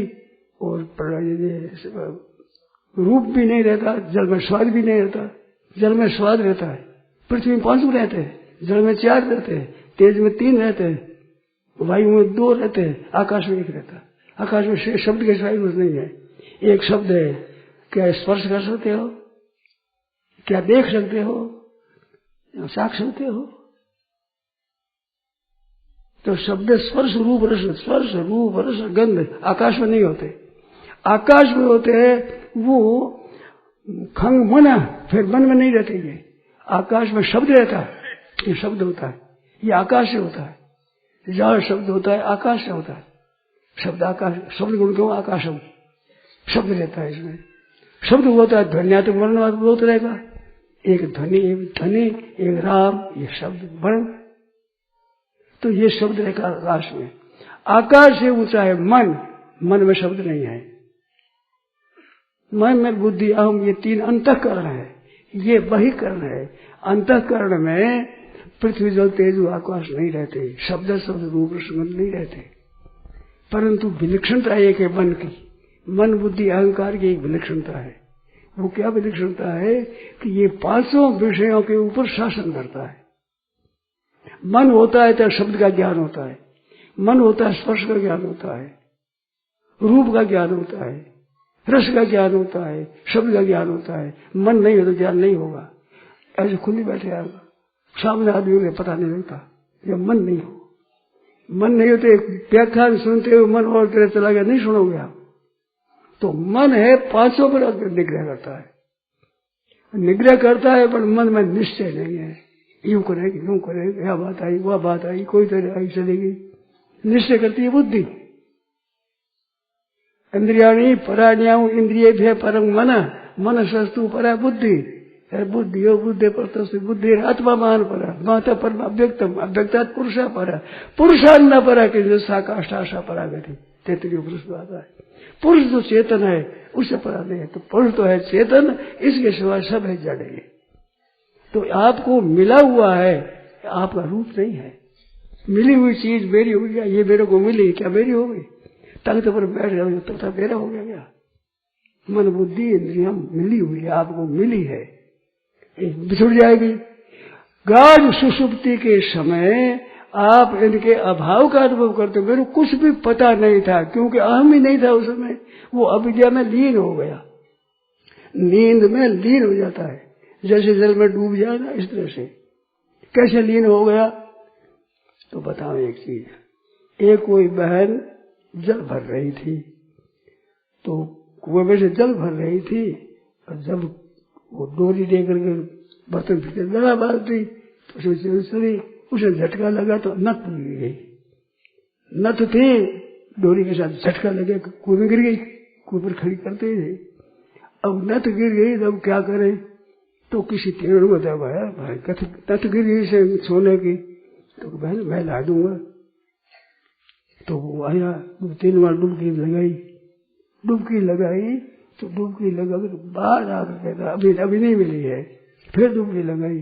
और रूप भी नहीं रहता, जल में स्वाद भी नहीं रहता। जल में स्वाद रहता है, पृथ्वी में 5 रहते हैं, जल में 4 रहते हैं, तेज में 3 रहते हैं, वायु में 2 रहते हैं, आकाश में 1 रहता है। आकाश में शब्द के सिवाय कुछ नहीं है। एक शब्द है, क्या स्पर्श कर सकते हो, क्या देख सकते हो, साख सकते हो? तो शब्द स्पर्श रूप रस, स्पर्श रूप रस गंध आकाश में नहीं होते। आकाश में होते हैं वो खंग मन, फिर मन में नहीं रहते। ये आकाश में शब्द रहता है, ये शब्द होता है, ये आकाश से होता है। जहाँ शब्द होता है आकाश से होता है। शब्द आकाश, शब्द गुण क्यों आकाशम, शब्द रहता है इसमें। शब्द होता है ध्वनियात्मक वर्ण बहुत रहेगा, एक ध्वनि एक राम, ये शब्द वर्ण। तो ये शब्द रहेगा आकाश में। आकाश से ऊंचा है मन, मन में शब्द नहीं है। मन में बुद्धि अहम ये 3 अंतःकरण है, ये बहिकरण है। अंतःकरण में पृथ्वी जल तेज आकाश नहीं रहते, शब्द रूप रसगंध नहीं रहते, परंतु विलक्षणता एक है मन की। मन बुद्धि अहंकार की एक विलक्षणता है। वो क्या विलक्षणता है कि ये 5 विषयों के ऊपर शासन करता है। मन होता है तो शब्द का ज्ञान होता है, मन होता है स्पर्श का ज्ञान होता है, रूप का ज्ञान होता है, रस का ज्ञान होता है, शब्द का ज्ञान होता है। मन नहीं हो तो ज्ञान नहीं होगा। ऐसे खुली बैठे आएगा, सामने आदमी को पता नहीं लगता जब मन नहीं हो। मन नहीं हो तो एक व्याख्यान सुनते हुए मन और तरह चला गया, नहीं सुनोगे आप। तो मन है 500% निग्रह करता है, निग्रह करता है, पर मन में निश्चय नहीं है। यूं करेगी, यूं करेगी, यह बात आई, वह बात आई, कोई तरह आई चलेगी। निश्चय करती है बुद्धि। इंद्रियाणि पराण्याउ इंद्रियेभ्यः परं मनसस्तु परा बुद्धि। बुद्धियो बुद्धि परतस्तु बुद्धि आत्मा मान पर माता परम अव्यक्तम अव्यक्तात् पुरुषा पर पुरुषान्न परा के साकाष्ठाशा परा गति। तैतरीय पुरुष आता है। पुरुष जो चेतन है उससे परा नहीं है। तो पुरुष तो है चेतन, इसके सिवा सब है जड़ है। तो आपको मिला हुआ है, आपका रूप नहीं है। मिली हुई चीज मेरी हो गया, ये मेरे को मिली, क्या मेरी हो गई? तख्त पर बैठ जाओ तो मेरा हो गया क्या? मन बुद्धि इंद्रियां मिली हुई है, आपको मिली है, बिछुड़ जाएगी। गाढ़ सुषुप्ति के समय आप इनके अभाव का अनुभव करते हो। मेरे को कुछ भी पता नहीं था, क्योंकि अहम ही नहीं था उस समय। वो अविद्या में लीन हो गया, नींद में लीन हो जाता है, जैसे जल में डूब जाए ना, इस तरह से। कैसे लीन हो गया? तो बताओ एक चीज। एक कोई बहन जल भर रही थी, तो कुएं में से जल भर रही थी, और जब वो डोरी लेकर के बर्तन भीतर लगा बाल्टी, तो चली, उसे झटका लगा तो नथ गिर गई। नथ थी, डोरी के साथ झटका लगे, कुएं में गिर गई। कुएं पर खड़ी करते थे। अब नथ गिर गई, तब क्या करें? तो किसी तेड़ को दबाया, भाई नथ गिर गई से सोने की, तो बहन मैं ला दूंगा। तो वो आया, 2-3 बार डुबकी लगाई, तो डुबकी लगा के बाहर आकर कहता अभी नहीं मिली है। फिर डुबकी लगाई,